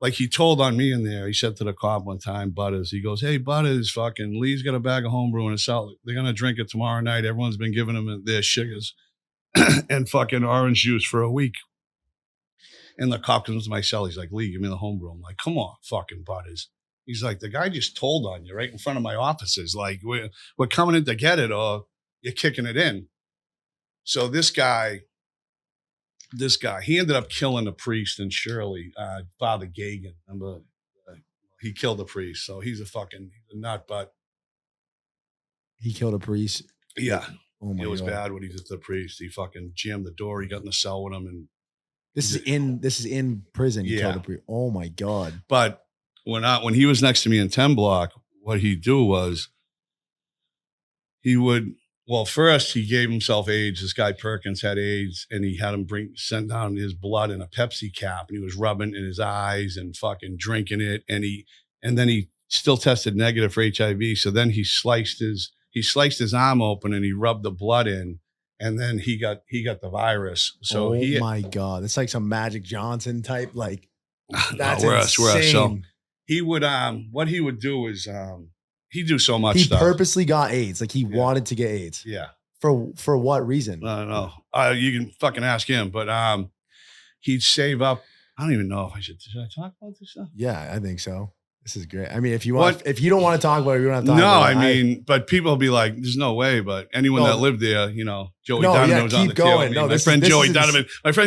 like he told on me in there, he said to the cop one time, Butters, he goes, hey, Butters, fucking Lee's got a bag of homebrew in his cell. They're going to drink it tomorrow night. Everyone's been giving them their sugars and fucking orange juice for a week. And the cop comes to my cell. He's like, Lee, give me the homebrew. I'm like, come on, fucking Butters. He's like, the guy just told on you right in front of my offices. Like, we're coming in to get it or you're kicking it in. So this guy, he ended up killing a priest in Shirley, Father Gagan. Remember, he killed a priest. So he's a nut, but He killed a priest. yeah, Oh my it was God. bad when he did the priest. He fucking jammed the door. He got in the cell with him. And This is in prison. He Yeah. killed a priest. Oh my God. but when he was next to me in 10 block, what he'd do was first he gave himself AIDS. This guy Perkins had AIDS, and he had him send down his blood in a Pepsi cap, and he was rubbing in his eyes and fucking drinking it. And then he still tested negative for HIV. So then he sliced his arm open and he rubbed the blood in, and then he got the virus. So my God, it's like some Magic Johnson type. Like that's worse. insane. So he would what he would do is he'd do so much He stuff. purposely got AIDS. Like he wanted to get AIDS. Yeah. For what reason? I don't know. You can fucking ask him, but he'd save up. I don't even know if should I talk about this stuff? Yeah, I think so. This is great. I mean, if you don't want to talk about it, you don't have to talk No, about it. I mean, but people will be like, there's no way. But anyone that lived there, you know, Joey Donovan was on the tail. No, my friend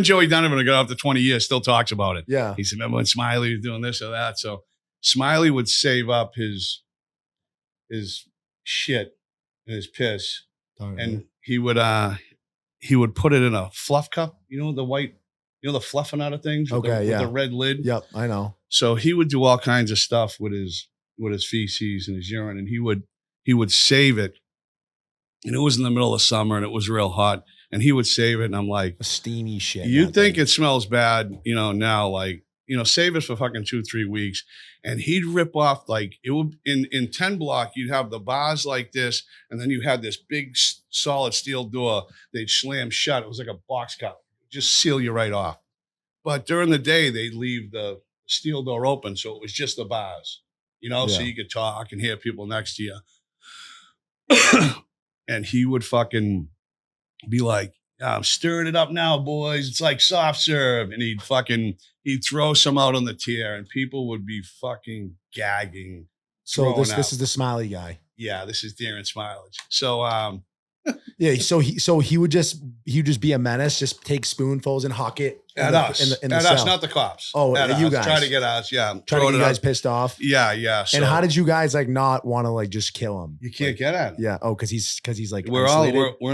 Joey Donovan, who got up to 20 years, still talks about it. Yeah. He said, remember when Smiley was doing this or that? So Smiley would save up his shit and his piss, and he would put it in a fluff cup. You know, the white, the fluffing out of things. With the red lid. Yep, I know. So he would do all kinds of stuff with his feces and his urine, and he would save it. And it was in the middle of summer, and it was real hot, and he would save it. And I'm like, A steamy shit. you think it smells bad, now, like, save it for fucking 2-3 weeks. And he'd rip off, like, it would in 10 block, you'd have the bars like this, and then you had this big solid steel door. They'd slam shut. It was like a box cup, just seal you right off. But during the day, they'd leave the steel door open, so it was just the bars, so you could talk and hear people next to you. And he would fucking be like, I'm stirring it up now, boys. It's like soft serve. And he'd throw some out on the tier, and people would be fucking gagging. So this is the Smiley guy. Yeah, this is Darren Smilage. So yeah, so he would just be a menace, just take spoonfuls and huck it at us, cell. not the cops. Oh, at you us. guys Try to get us, yeah. Try to get you guys pissed off. Yeah. So, and how did you guys like not want to like just kill him? You can't get at him. Yeah. Oh, because he's like we're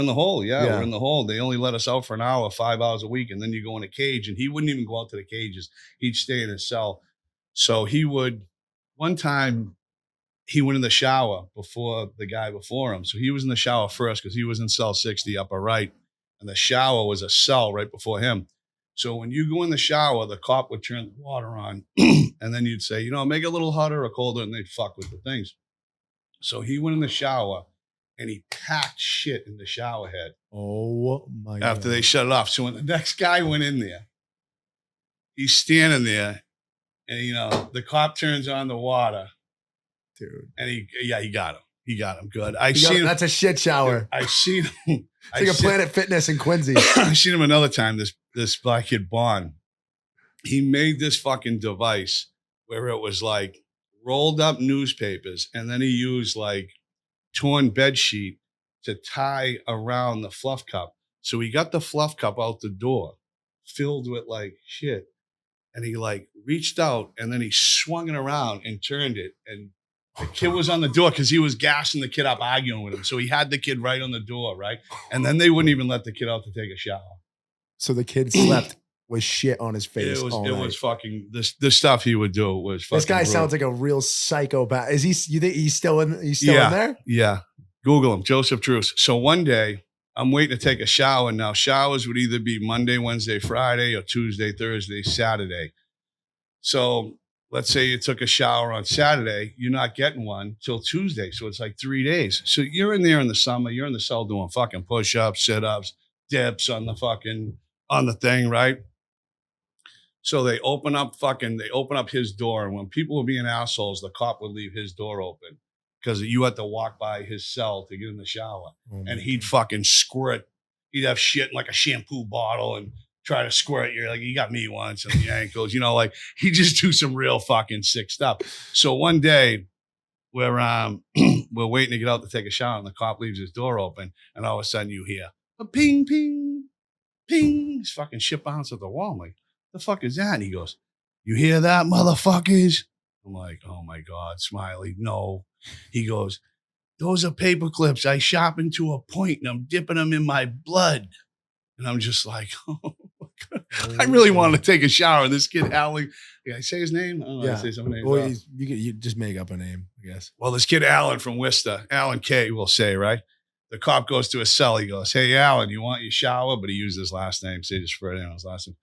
in the hole. Yeah, Yeah. We're in the hole. They only let us out for an hour, 5 hours a week, and then you go in a cage. And he wouldn't even go out to the cages. He'd stay in his cell. So one time he went in the shower before the guy before him. So he was in the shower first because he was in cell 60 upper right. And the shower was a cell right before him. So when you go in the shower, the cop would turn the water on and then you'd say, make it a little hotter or colder, and they'd fuck with the things. So he went in the shower and he packed shit in the shower head Oh my God. after they shut it off. So when the next guy went in there, he's standing there, and the cop turns on the water, dude. and he got him. He got him good. That's a shit shower. I seen him. It's like a Planet Fitness in Quincy. I seen him another time. This black kid Bond, he made this fucking device where it was like rolled up newspapers, and then he used like torn bed sheet to tie around the fluff cup. So he got the fluff cup out the door, filled with like shit, and he like reached out, and then he swung it around and turned it, and the kid was on the door because he was gassing the kid up, arguing with him. So he had the kid right on the door, right? And then they wouldn't even let the kid out to take a shower. So the kid slept with shit on his face. It was fucking the stuff he would do was fucking. This guy brutal. sounds like a real psychopath. Is he? You think he's still in? He's still in there? Yeah. Google him, Joseph Truce. So one day I'm waiting to take a shower. Now showers would either be Monday, Wednesday, Friday, or Tuesday, Thursday, Saturday. So let's say you took a shower on Saturday, you're not getting one till Tuesday. So it's like 3 days. So you're in there in the summer, you're in the cell doing fucking push-ups, sit-ups, dips on the thing, right? So they open up his door. And when people were being assholes, the cop would leave his door open because you had to walk by his cell to get in the shower. And he'd fucking squirt. He'd have shit in like a shampoo bottle and try to squirt. You're like, you got me once on the ankles, like he just do some real fucking sick stuff. So one day we're waiting to get out to take a shower, and the cop leaves his door open, and all of a sudden you hear a ping, ping, ping. He's fucking shit bounce at the wall. I'm like, the fuck is that? And he goes, you hear that, motherfuckers? I'm like, oh my God, Smiley, no. He goes, those are paper clips I sharpened to a point, and I'm dipping them in my blood. And I'm just like, oh my God. I really wanted to take a shower. And this kid, Alan, can I say his name? I don't know. Yeah. I say some name. Well, you just make up a name, I guess. Well, this kid, Alan from Worcester, Alan K, will say, right? The cop goes to his cell. He goes, hey, Alan, you want your shower? But he used his last name. So he just referred to his last name.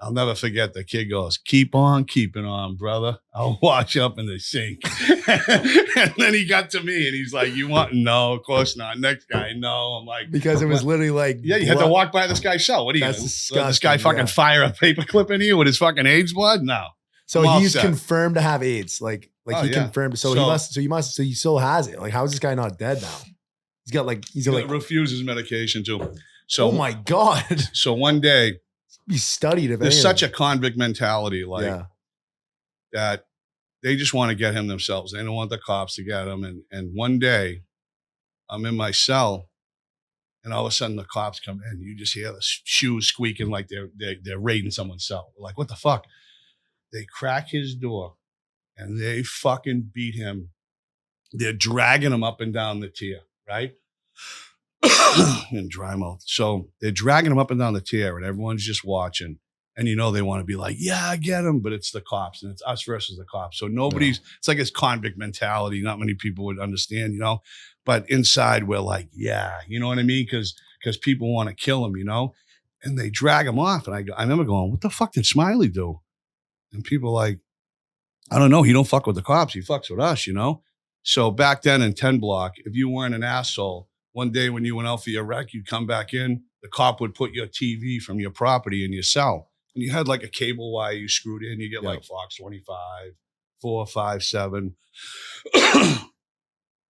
I'll never forget. The kid goes, keep on keeping on, brother. I'll wash up in the sink. And then he got to me and he's like, you want? No, of course not. Next guy, no. I'm like, because it was literally like, yeah, you had to walk by this guy's cell. What are you That's gonna disgusting, let this guy fucking fire a paperclip into you with his fucking AIDS blood? No. So I'm he's upset. confirmed to have AIDS. Like Oh, he yeah. confirmed. So he still has it. Like, how is this guy not dead now? He's got refuses medication too. So, oh my God. So one day, He studied it. there's such a convict mentality, that they just want to get him themselves. They don't want the cops to get him. And one day, I'm in my cell, and all of a sudden the cops come in. You just hear the shoes squeaking like they're raiding someone's cell. We're like, what the fuck? They crack his door, and they fucking beat him. They're dragging him up and down the tier, right? In dry mouth. So they're dragging him up and down the tier, and everyone's just watching. And they want to be like, yeah, I get him, but it's the cops, and it's us versus the cops. So it's like his convict mentality. Not many people would understand, but inside we're like, yeah, you know what I mean? Because people want to kill him, and they drag him off. And I remember going, what the fuck did Smiley do? And people like, I don't know. He don't fuck with the cops. He fucks with us, So back then in 10 block, if you weren't an asshole, one day when you went out for your wreck, you'd come back in, the cop would put your TV from your property in your cell. And you had like a cable wire you screwed in. You get like Fox 25, 4, 5, 7.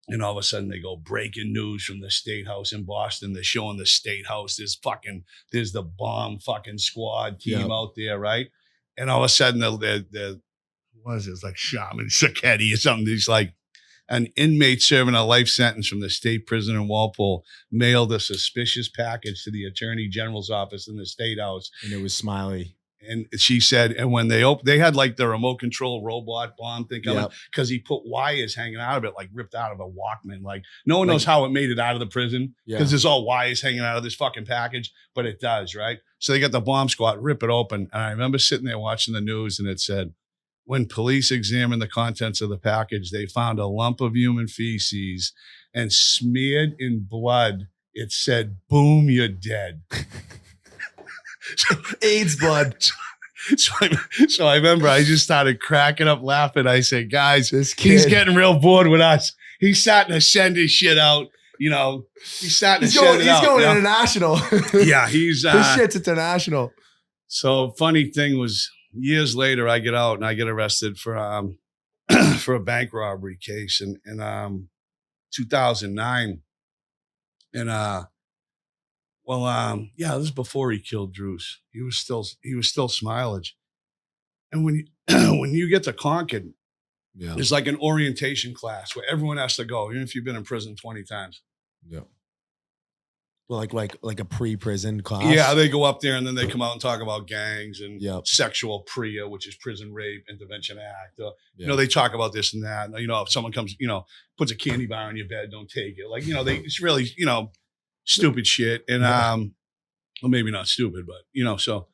And all of a sudden they go breaking news from the State House in Boston. They're showing the State House. There's the bomb fucking squad team out there, right? And all of a sudden what is this, like Shaman Sacchetti or something? He's like, an inmate serving a life sentence from the state prison in Walpole mailed a suspicious package to the attorney general's office in the State House. And it was Smiley. And she said, and when they had like the remote control robot bomb thing coming, because he put wires hanging out of it, like ripped out of a Walkman. Like no one knows how it made it out of the prison because there's all wires hanging out of this fucking package, but it does, right? So they got the bomb squad, rip it open. And I remember sitting there watching the news, and it said, when police examined the contents of the package, they found a lump of human feces, and smeared in blood, it said, boom, you're dead. AIDS blood. So I remember I just started cracking up laughing. I said, guys, this kid, he's getting real bored with us. He's starting to send his shit out. he's starting He's to going, shed it out, international. Yeah, he's This shit's international. So funny thing was years later, I get out and I get arrested for for a bank robbery case in 2009. And yeah, this is before he killed Druce. He was still Smilage. And when you when you get to Concord, Yeah. there's like an orientation class where everyone has to go, even if you've been in prison 20 times. Yeah. Well, like a pre-prison class. Yeah, they go up there and then they come out and talk about gangs and Yep. sexual PREA, which is Prison Rape Intervention Act. Yeah. They talk about this and that. If someone comes, puts a candy bar on your bed, don't take it. It's really, stupid shit. And well, maybe not stupid, but so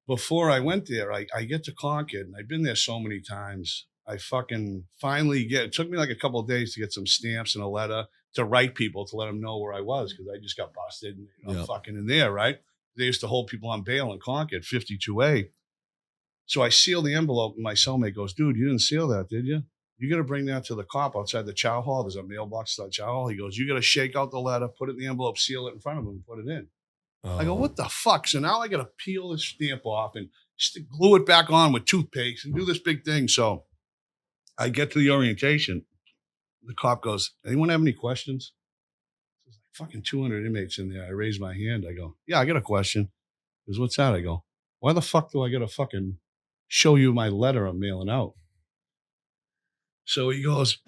before I went there, I get to Concord and I've been there so many times. I fucking finally it took me like a couple of days to get some stamps and a letter to write people to let them know where I was, because I just got busted and I'm fucking in there, right? They used to hold people on bail in Concord, 52A. So I seal the envelope and my cellmate goes, dude, you didn't seal that, did you? You got to bring that to the cop outside the chow hall. There's a mailbox at the chow hall. He goes, you got to shake out the letter, put it in the envelope, seal it in front of him and put it in. I go, what the fuck? So now I got to peel this stamp off and glue it back on with toothpaste and do this big thing. So I get to the orientation. The cop goes, anyone have any questions? There's like fucking 200 inmates in there. I raise my hand. I go, yeah, I got a question. He goes, what's that? I go, why the fuck do I got to fucking show you my letter I'm mailing out? So he goes,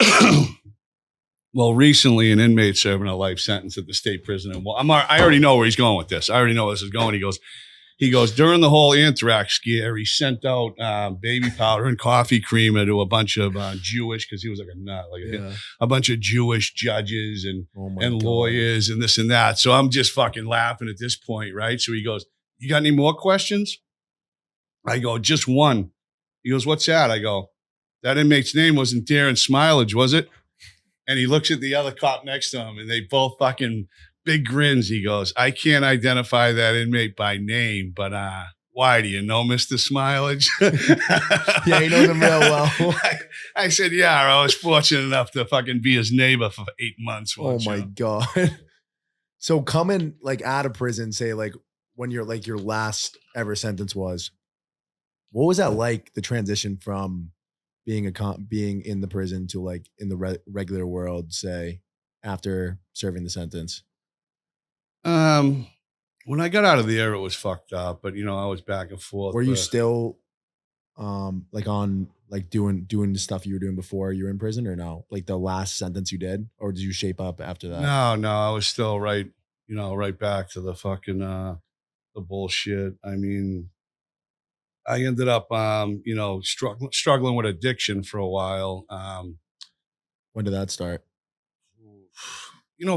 well, recently an inmate serving a life sentence at the state prison. And I already know where he's going with this. I already know where this is going. He goes, during the whole anthrax scare, he sent out baby powder and coffee creamer to a bunch of Jewish, because he was like a nut, a bunch of Jewish judges and lawyers and this and that. So I'm just fucking laughing at this point, right? So he goes, you got any more questions? I go, just one. He goes, what's that? I go, that inmate's name wasn't Darren Smilage, was it? And he looks at the other cop next to him and they both fucking big grins. He goes, I can't identify that inmate by name, but why, do you know Mr. Smilage? Yeah, he knows him real well. I said, yeah, I was fortunate enough to fucking be his neighbor for 8 months. Oh my God. So coming like out of prison, say like when you're like your last ever sentence was, what was that like, the transition from being in the prison to like in the regular world, say after serving the sentence? When I got out of there, it was fucked up, but I was back and forth. Were you still like on like doing the stuff you were doing before you were in prison, or no? Like the last sentence you did, or did you shape up after that? No, I was still right back to the fucking the bullshit. I mean, I ended up struggling with addiction for a while. When did that start?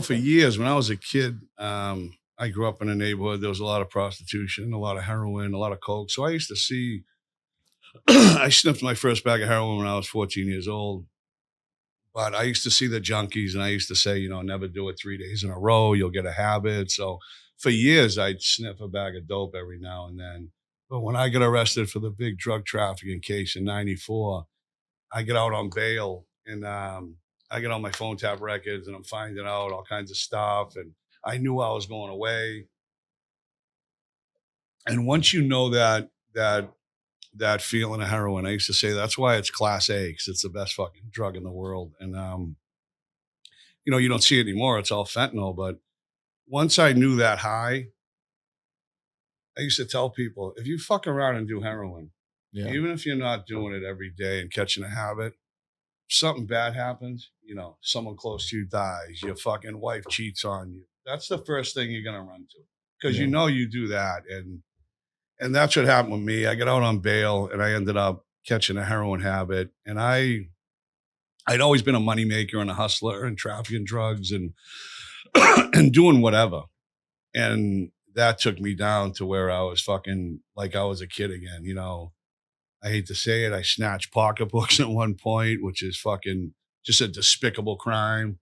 For years when I was a kid, I grew up in a neighborhood. There was a lot of prostitution, a lot of heroin, a lot of coke. So I used to see, I sniffed my first bag of heroin when I was 14 years old. But I used to see the junkies and I used to say, never do it 3 days in a row. You'll get a habit. So for years, I'd sniff a bag of dope every now and then. But when I got arrested for the big drug trafficking case in 94, I get out on bail and I get on my phone tap records and I'm finding out all kinds of stuff. And I knew I was going away. And once you know that feeling of heroin, I used to say that's why it's class A, because it's the best fucking drug in the world. And, you don't see it anymore. It's all fentanyl. But once I knew that high, I used to tell people, if you fuck around and do heroin, even if you're not doing it every day and catching a habit, something bad happens, someone close to you dies, your fucking wife cheats on you. That's the first thing you're going to run to, because you do that. And that's what happened with me. I got out on bail and I ended up catching a heroin habit. And I'd always been a moneymaker and a hustler and trafficking drugs and and doing whatever. And that took me down to where I was fucking like I was a kid again. I hate to say it, I snatched pocketbooks at one point, which is fucking just a despicable crime.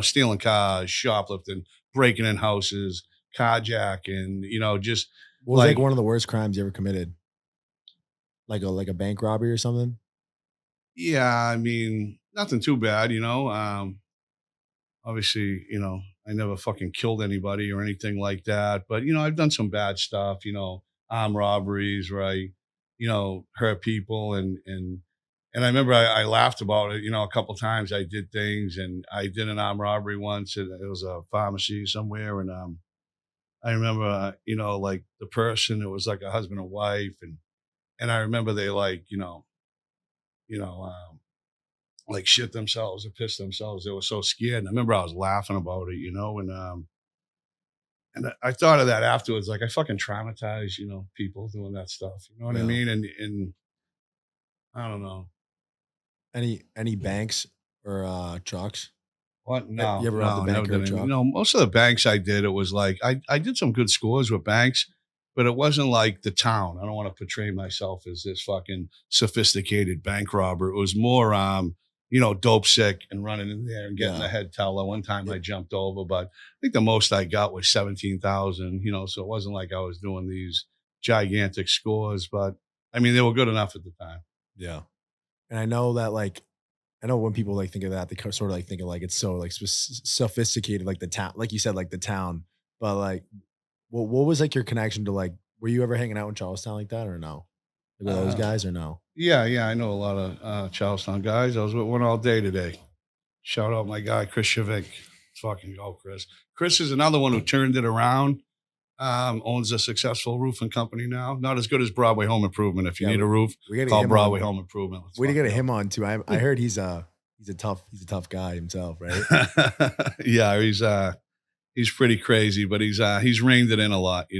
Stealing cars, shoplifting, breaking in houses, carjacking, just what was like one of the worst crimes you ever committed? Like a bank robbery or something? Yeah, I mean, nothing too bad, obviously, I never fucking killed anybody or anything like that. But, I've done some bad stuff, armed robberies where hurt people. And I remember I laughed about it, a couple times I did things, and I did an armed robbery once, and it was a pharmacy somewhere. And I remember, like the person, it was like a husband and wife. And I remember they you know, um, like shit themselves or piss themselves. They were so scared. And I remember I was laughing about it, and I thought of that afterwards. Like I fucking traumatized, people doing that stuff. You know what I Yeah. mean? And I don't know. Any banks or trucks? What? You No, ever robbed no, a never bank or a did any. truck? Most of the banks I did, it was like I did some good scores with banks, but it wasn't like the town. I don't want to portray myself as this fucking sophisticated bank robber. It was more dope sick and running in there and getting Yeah. the head teller. One time Yeah. I jumped over, but I think the most I got was 17,000, so it wasn't like I was doing these gigantic scores, but I mean they were good enough at the time. Yeah. And I know that I know when people think of that, they sort of think of it's so sophisticated, like the town, like you said, like the town. But what was your connection to were you ever hanging out in Charlestown like that or no? Like with those Uh, guys or no? yeah, I know a lot of Charlestown guys. I was with one all day today. Shout out my guy, Chris Shavik. Fucking go, Chris. Chris is another one who turned it around. Owns a successful roofing company now. Not as good as Broadway Home Improvement. If you Yeah, need a roof, we gotta get call him Broadway on. Home Improvement. Let's We gotta get fucking him on too. I heard he's a tough guy himself, right? go. Yeah, he's pretty crazy, but he's reined it in a lot. He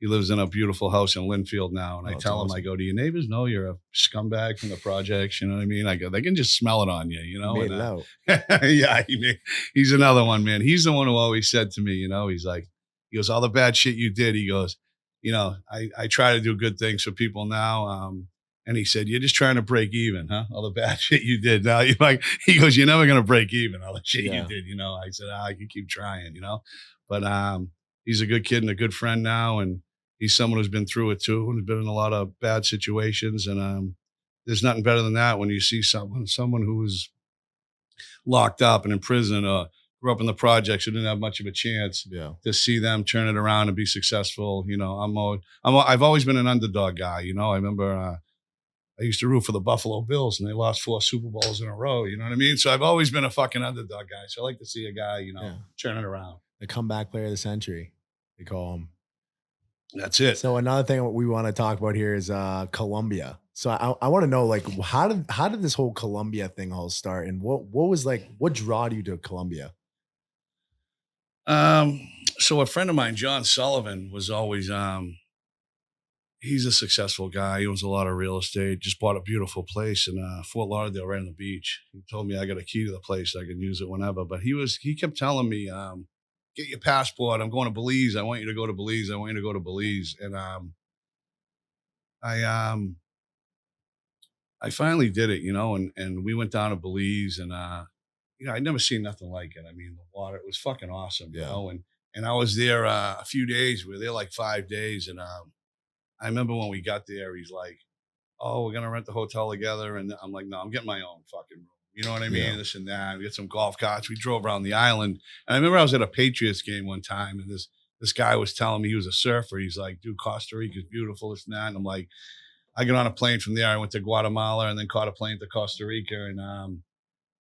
lives in a beautiful house in Linfield now, and Oh, I that's tell him, awesome. I go, "Do your neighbors know you're a scumbag from the projects?" You know what I mean? I go, "They can just smell it on you," He made And it out. yeah, he's another one, man. He's the one who always said to me, he's like, he goes, "All the bad shit you did," he goes, I try to do good things for people now. And he said, "You're just trying to break even, huh? All the bad shit you did. Now you he goes, "You're never gonna break even. All the shit you Yeah. did, I said, I can keep trying, But he's a good kid and a good friend now, and he's someone who's been through it too, and has been in a lot of bad situations. And there's nothing better than that when you see someone who was locked up and in prison, grew up in the projects, who didn't have much of a chance, Yeah. to see them turn it around and be successful. I've always been an underdog guy. I remember I used to root for the Buffalo Bills, and they lost 4 Super Bowls in a row. You know what I mean? So I've always been a fucking underdog guy. So I like to see a guy, Yeah. turn it around. The comeback player of the century, they call him. That's it. So another thing we want to talk about here is Colombia. So I want to know how did this whole Colombia thing all start, and what was what drawed you to Colombia? So a friend of mine, John Sullivan, was always he's a successful guy. He owns a lot of real estate. Just bought a beautiful place in Fort Lauderdale, right on the beach. He told me I got a key to the place. I can use it whenever. But he kept telling me, get your passport. I'm going to Belize. I want you to go to Belize. I want you to go to Belize. And I I finally did it, and we went down to Belize, and I'd never seen nothing like it. I mean, the water, it was fucking awesome, Yeah. and I was there a few days. We were there like 5 days, and I remember when we got there, he's like, "Oh, we're gonna rent the hotel together," and I'm like, "No, I'm getting my own fucking room." You know what I mean? Yeah. This and that. We get some golf carts. We drove around the island, and I remember I was at a Patriots game one time, and this guy was telling me he was a surfer. He's like, "Dude, Costa Rica's beautiful, this and that." And I'm like, I got on a plane from there. I went to Guatemala and then caught a plane to Costa Rica, and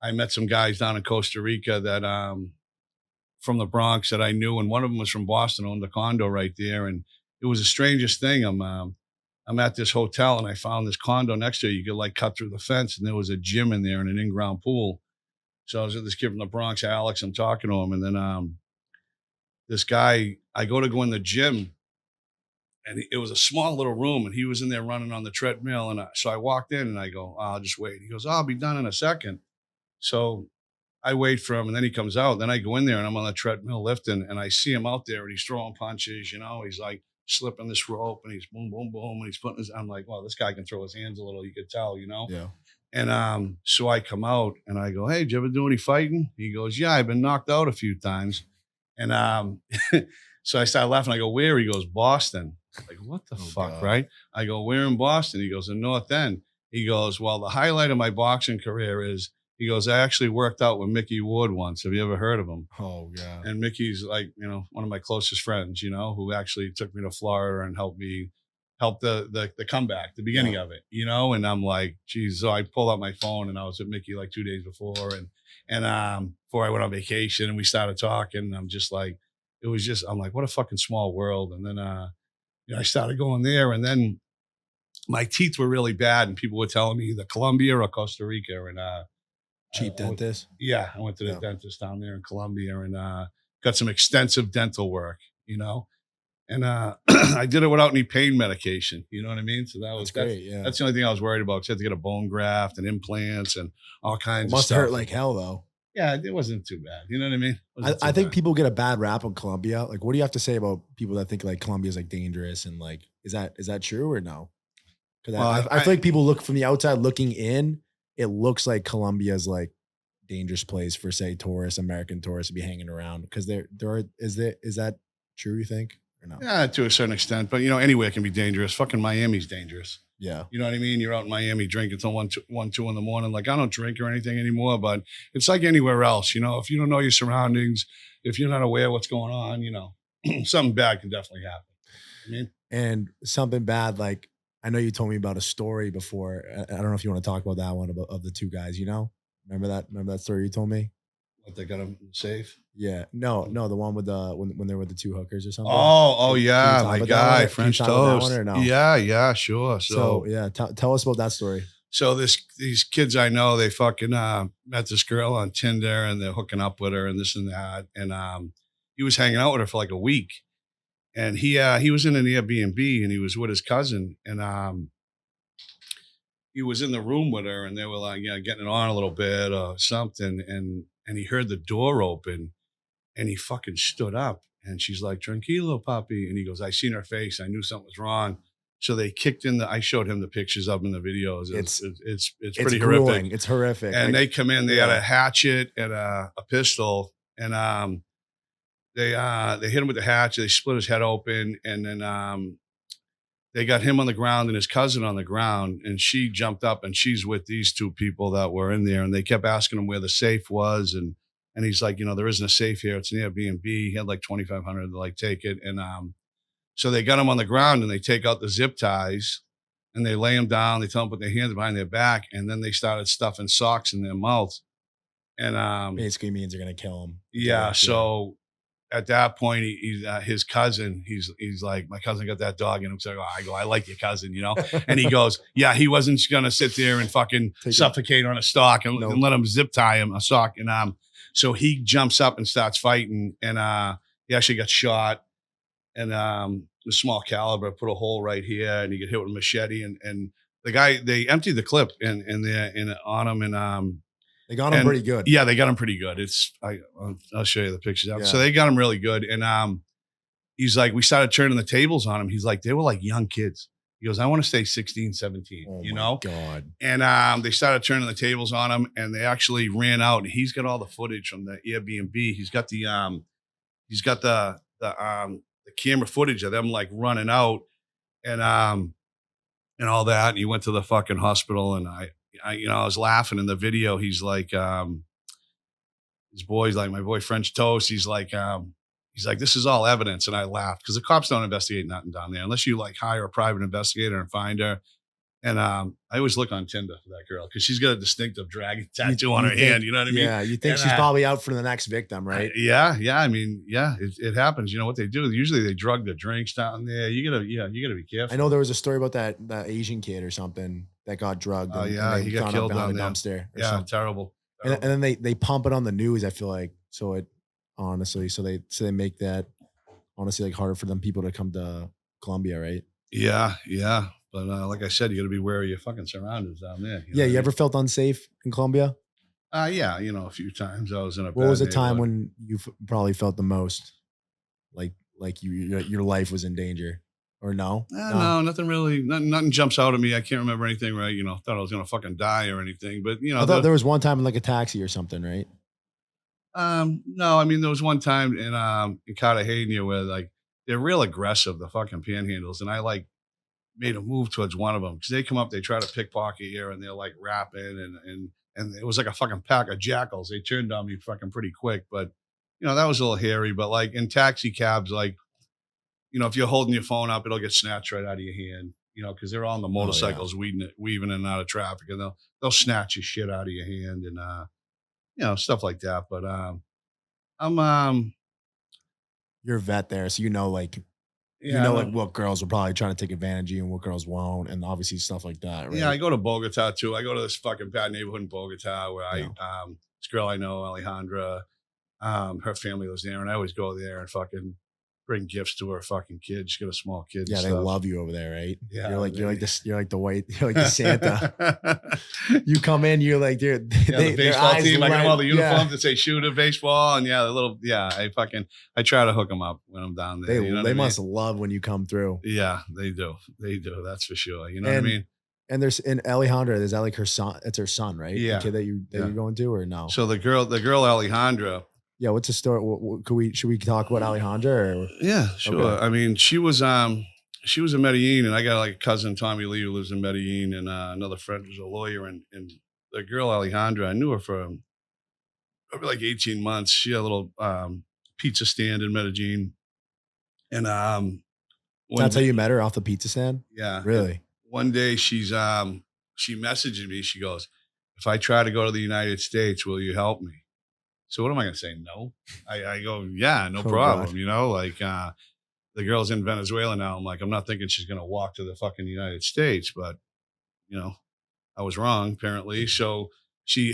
I met some guys down in Costa Rica that from the Bronx that I knew, and one of them was from Boston, owned a condo right there, and it was the strangest thing. I'm at this hotel and I found this condo next to it. You could cut through the fence, and there was a gym in there and an in-ground pool. So I was with this kid from the Bronx, Alex. I'm talking to him, and then this guy, I go in the gym, and it was a small little room, and he was in there running on the treadmill. And so I walked in and I go, "I'll just wait." He goes, "I'll be done in a second." So I wait for him, and then he comes out. Then I go in there and I'm on the treadmill lifting, and I see him out there and he's throwing punches. He's like slipping this rope, and he's boom, boom, boom, and he's putting his. I'm like, "Well, this guy can throw his hands a little." You could tell. Yeah. And so I come out and I go, "Hey, did you ever do any fighting?" He goes, "Yeah, I've been knocked out a few times." And so I started laughing. I go, "Where?" He goes, "Boston." Like, what the fuck, God. right? I go, "Where in Boston?" He goes, "In North End." He goes, "Well, the highlight of my boxing career is," He goes, I actually worked out with Mickey Ward once. Have you ever heard of him? Oh yeah. And Mickey's like, one of my closest friends, who actually took me to Florida and help the comeback, the beginning of it, and I'm like, geez. So I pulled out my phone and I was with Mickey like 2 days before and before I went on vacation and we started talking and I'm just like, I'm like, what a fucking small world. And then, I started going there and then my teeth were really bad and people were telling me either Colombia or Costa Rica. And, Cheap dentist. I went to the dentist down there in Colombia and, got some extensive dental work, and I did it without any pain medication. You know what I mean? So that's great. Yeah. That's the only thing I was worried about. 'Cause I had to get a bone graft and implants and all kinds of Must stuff. hurt like hell though. Yeah, it wasn't too bad. You know what I mean? I think people get a bad rap on Colombia. Like, what do you have to say about people that think like Colombia is like dangerous and like, is that true or no? Because I feel like people look from the outside looking in, it looks like Colombia is like dangerous place for say tourists, American tourists to be hanging around. Because is that true? You think or no? Yeah, to a certain extent, but anywhere can be dangerous. Fucking Miami's dangerous. Yeah. You know what I mean? You're out in Miami drinking until 2 in the morning. Like I don't drink or anything anymore, but it's like anywhere else. If you don't know your surroundings, if you're not aware of what's going on, something bad can definitely happen. I mean, and something bad, like I know you told me about a story before. I don't know if you want to talk about that one of the two guys. Remember that story you told me? what they got them safe. Yeah, no, the one with the when they were with the two hookers or something. Oh yeah, my guy, French French toast. Or no? Yeah, sure. So yeah, tell us about that story. So these kids I know, they fucking met this girl on Tinder and they're hooking up with her and this and that. And he was hanging out with her for like a week. And he was in an Airbnb and he was with his cousin. And he was in the room with her and they were like, getting it on a little bit or something. And he heard the door open and he fucking stood up. And she's like, tranquilo, papi. And he goes, I seen her face. I knew something was wrong. So they kicked in I showed him the pictures of them in the videos. It's pretty grueling. horrific. It's horrific. And they come in, they had a hatchet and a pistol. And they hit him with the hatchet. They split his head open. And then they got him on the ground and his cousin on the ground. And she jumped up and she's with these two people that were in there. And they kept asking him where the safe was. And he's like, there isn't a safe here. It's an Airbnb. He had like 2,500 to like take it. And so they got him on the ground and they take out the zip ties and they lay him down. They tell him to put their hands behind their back. And then they started stuffing socks in their mouth. And basically means they're going to kill him. Yeah. So at that point, his cousin, he's like, my cousin got that dog. And I like your cousin, and he goes, yeah, he wasn't going to sit there and fucking suffocate on a sock and let him zip tie him a sock. And so he jumps up and starts fighting. And he actually got shot. And the small caliber put a hole right here and he get hit with a machete. And the guy, they emptied the clip on him. And they got him pretty good. Yeah, they got him pretty good. I'll show you the pictures. Yeah. So they got him really good. And he's like, we started turning the tables on him. He's like, they were like young kids. He goes, I want to stay 16, 17, oh my God. And they started turning the tables on him and they actually ran out. And he's got all the footage from the Airbnb. He's got the camera footage of them like running out and all that. And he went to the fucking hospital and I was laughing in the video. He's like, his boy's like, my boy French Toast. He's like, this is all evidence. And I laughed because the cops don't investigate nothing down there unless you like hire a private investigator and find her. And I always look on Tinder for that girl because she's got a distinctive dragon tattoo on her hand. You know what I mean? Yeah, you think she's probably out for the next victim, right? Yeah. I mean, yeah, it happens. You know what they do? Usually they drug the drinks down there. You gotta be careful. I know there was a story about that Asian kid or something that got drugged. Oh yeah, he got killed down the dumpster. Yeah, something. Terrible. And then they pump it on the news. I feel like so they make that honestly like harder for them people to come to Colombia, right? Yeah. But like I said, you got to be wary of your fucking surroundings down there. You ever felt unsafe in Colombia? Yeah, a few times I was in a. What was the time when you probably felt the most, like your life was in danger, or no? No, nothing really. Nothing jumps out at me. I can't remember anything. Right? Thought I was gonna fucking die or anything. But I thought there was one time in like a taxi or something, right? No, I mean there was one time in Cartagena where like they're real aggressive, the fucking panhandles, and I like made a move towards one of them because they come up, they try to pickpocket you and they're like rapping and and it was like a fucking pack of jackals. They turned on me fucking pretty quick, but that was a little hairy. But like in taxi cabs, like if you're holding your phone up, it'll get snatched right out of your hand. Because they're all on the motorcycles weaving in and out of traffic, and they'll snatch your shit out of your hand and stuff like that. But I'm You're a vet there, so like what girls will probably try to take advantage of you and what girls won't, and obviously stuff like that, right? Yeah, I go to Bogota too. I go to this fucking bad neighborhood in Bogota where this girl I know, Alejandra, her family lives there, and I always go there and fucking bring gifts to her fucking kids. She's got a small kid. Yeah, they love you over there, right? Yeah, you're like the Santa. You come in, you're like, dude. The baseball team. I got all the uniforms that say shooter baseball, and I try to hook them up when I'm down there. They must love when you come through. Yeah, they do. They do. That's for sure. You know what I mean? And there's in Alejandra, is that like her son? It's her son, right? Yeah. The kid you're going to, or no? So the girl Alejandra. Yeah, what's the story? Should we talk about Alejandra? Or? Yeah, sure. Okay. I mean, she was in Medellin, and I got like a cousin, Tommy Lee, who lives in Medellin, and another friend who's a lawyer. And the girl Alejandra, I knew her for probably like 18 months. She had a little pizza stand in Medellin, and that's how you met her, off the pizza stand? Yeah, really. One day she messaged me. She goes, "If I try to go to the United States, will you help me?" So what am I going to say? No. I go, yeah, no problem. God. The girl's in Venezuela now. I'm like, I'm not thinking she's going to walk to the fucking United States, but I was wrong apparently. So she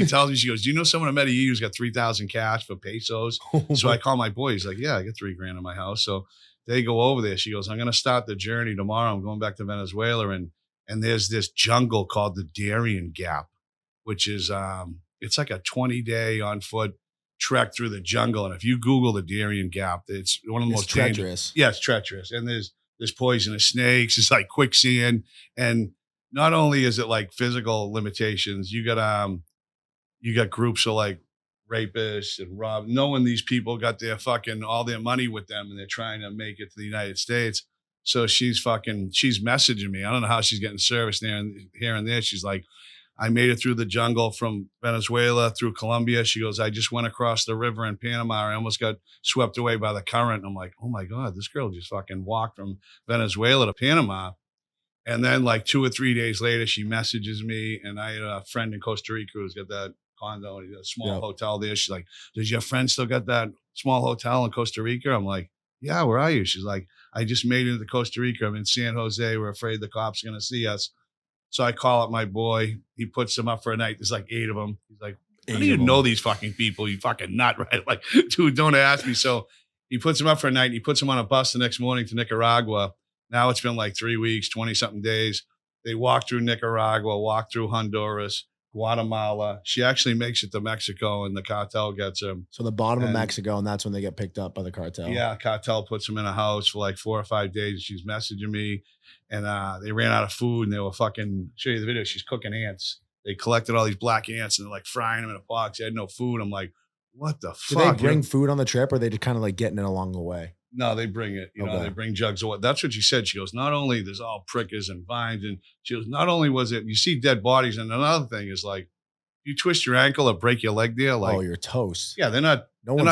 tells me, she goes, "Do you know someone in Medellin who's got 3,000 cash for pesos?" So I call my boy. He's like, "Yeah, I got $3,000 in my house." So they go over there. She goes, "I'm going to start the journey tomorrow. I'm going back to Venezuela. And there's this jungle called the Darien Gap, which is, it's like a 20-day on foot trek through the jungle. And if you Google the Darien Gap, it's one of the most treacherous. Yeah, it's treacherous. And there's poisonous snakes. It's like quicksand. And not only is it like physical limitations, you got groups of like rapists and knowing these people got their fucking all their money with them, and they're trying to make it to the United States. So she's messaging me. I don't know how she's getting service there and here and there. She's like, "I made it through the jungle from Venezuela through Colombia." She goes, "I just went across the river in Panama. I almost got swept away by the current." I'm like, "Oh my God, this girl just fucking walked from Venezuela to Panama." And then like 2 or 3 days later, she messages me, and I had a friend in Costa Rica who's got that condo, a small hotel there. She's like, "Does your friend still got that small hotel in Costa Rica?" I'm like, "Yeah, where are you?" She's like, "I just made it into Costa Rica. I'm in San Jose. We're afraid the cops are going to see us." So I call up my boy. He puts them up for a night. There's like 8 of them. He's like, "How do you know these fucking people? You fucking nut, right?" Like, dude, don't ask me. So he puts them up for a night. And he puts them on a bus the next morning to Nicaragua. Now it's been like 3 weeks, 20 something days. They walk through Nicaragua, walk through Honduras, Guatemala. She actually makes it to Mexico, and the cartel gets her. So the bottom of Mexico, and that's when they get picked up by the cartel. Yeah, cartel puts them in a house for like 4 or 5 days. She's messaging me, and they ran out of food, and they were fucking, show you the video, she's cooking ants. They collected all these black ants, and they're like frying them in a pot. She had no food. I'm like, what the fuck? Do they bring food on the trip, or are they just kind of like getting it along the way? No, they bring it. They bring jugs of water. That's what she said. She goes, not only there's all prickers and vines, and she goes, not only was it, you see dead bodies, and another thing is like, you twist your ankle or break your leg there, like, oh, you're toast. Yeah, they're not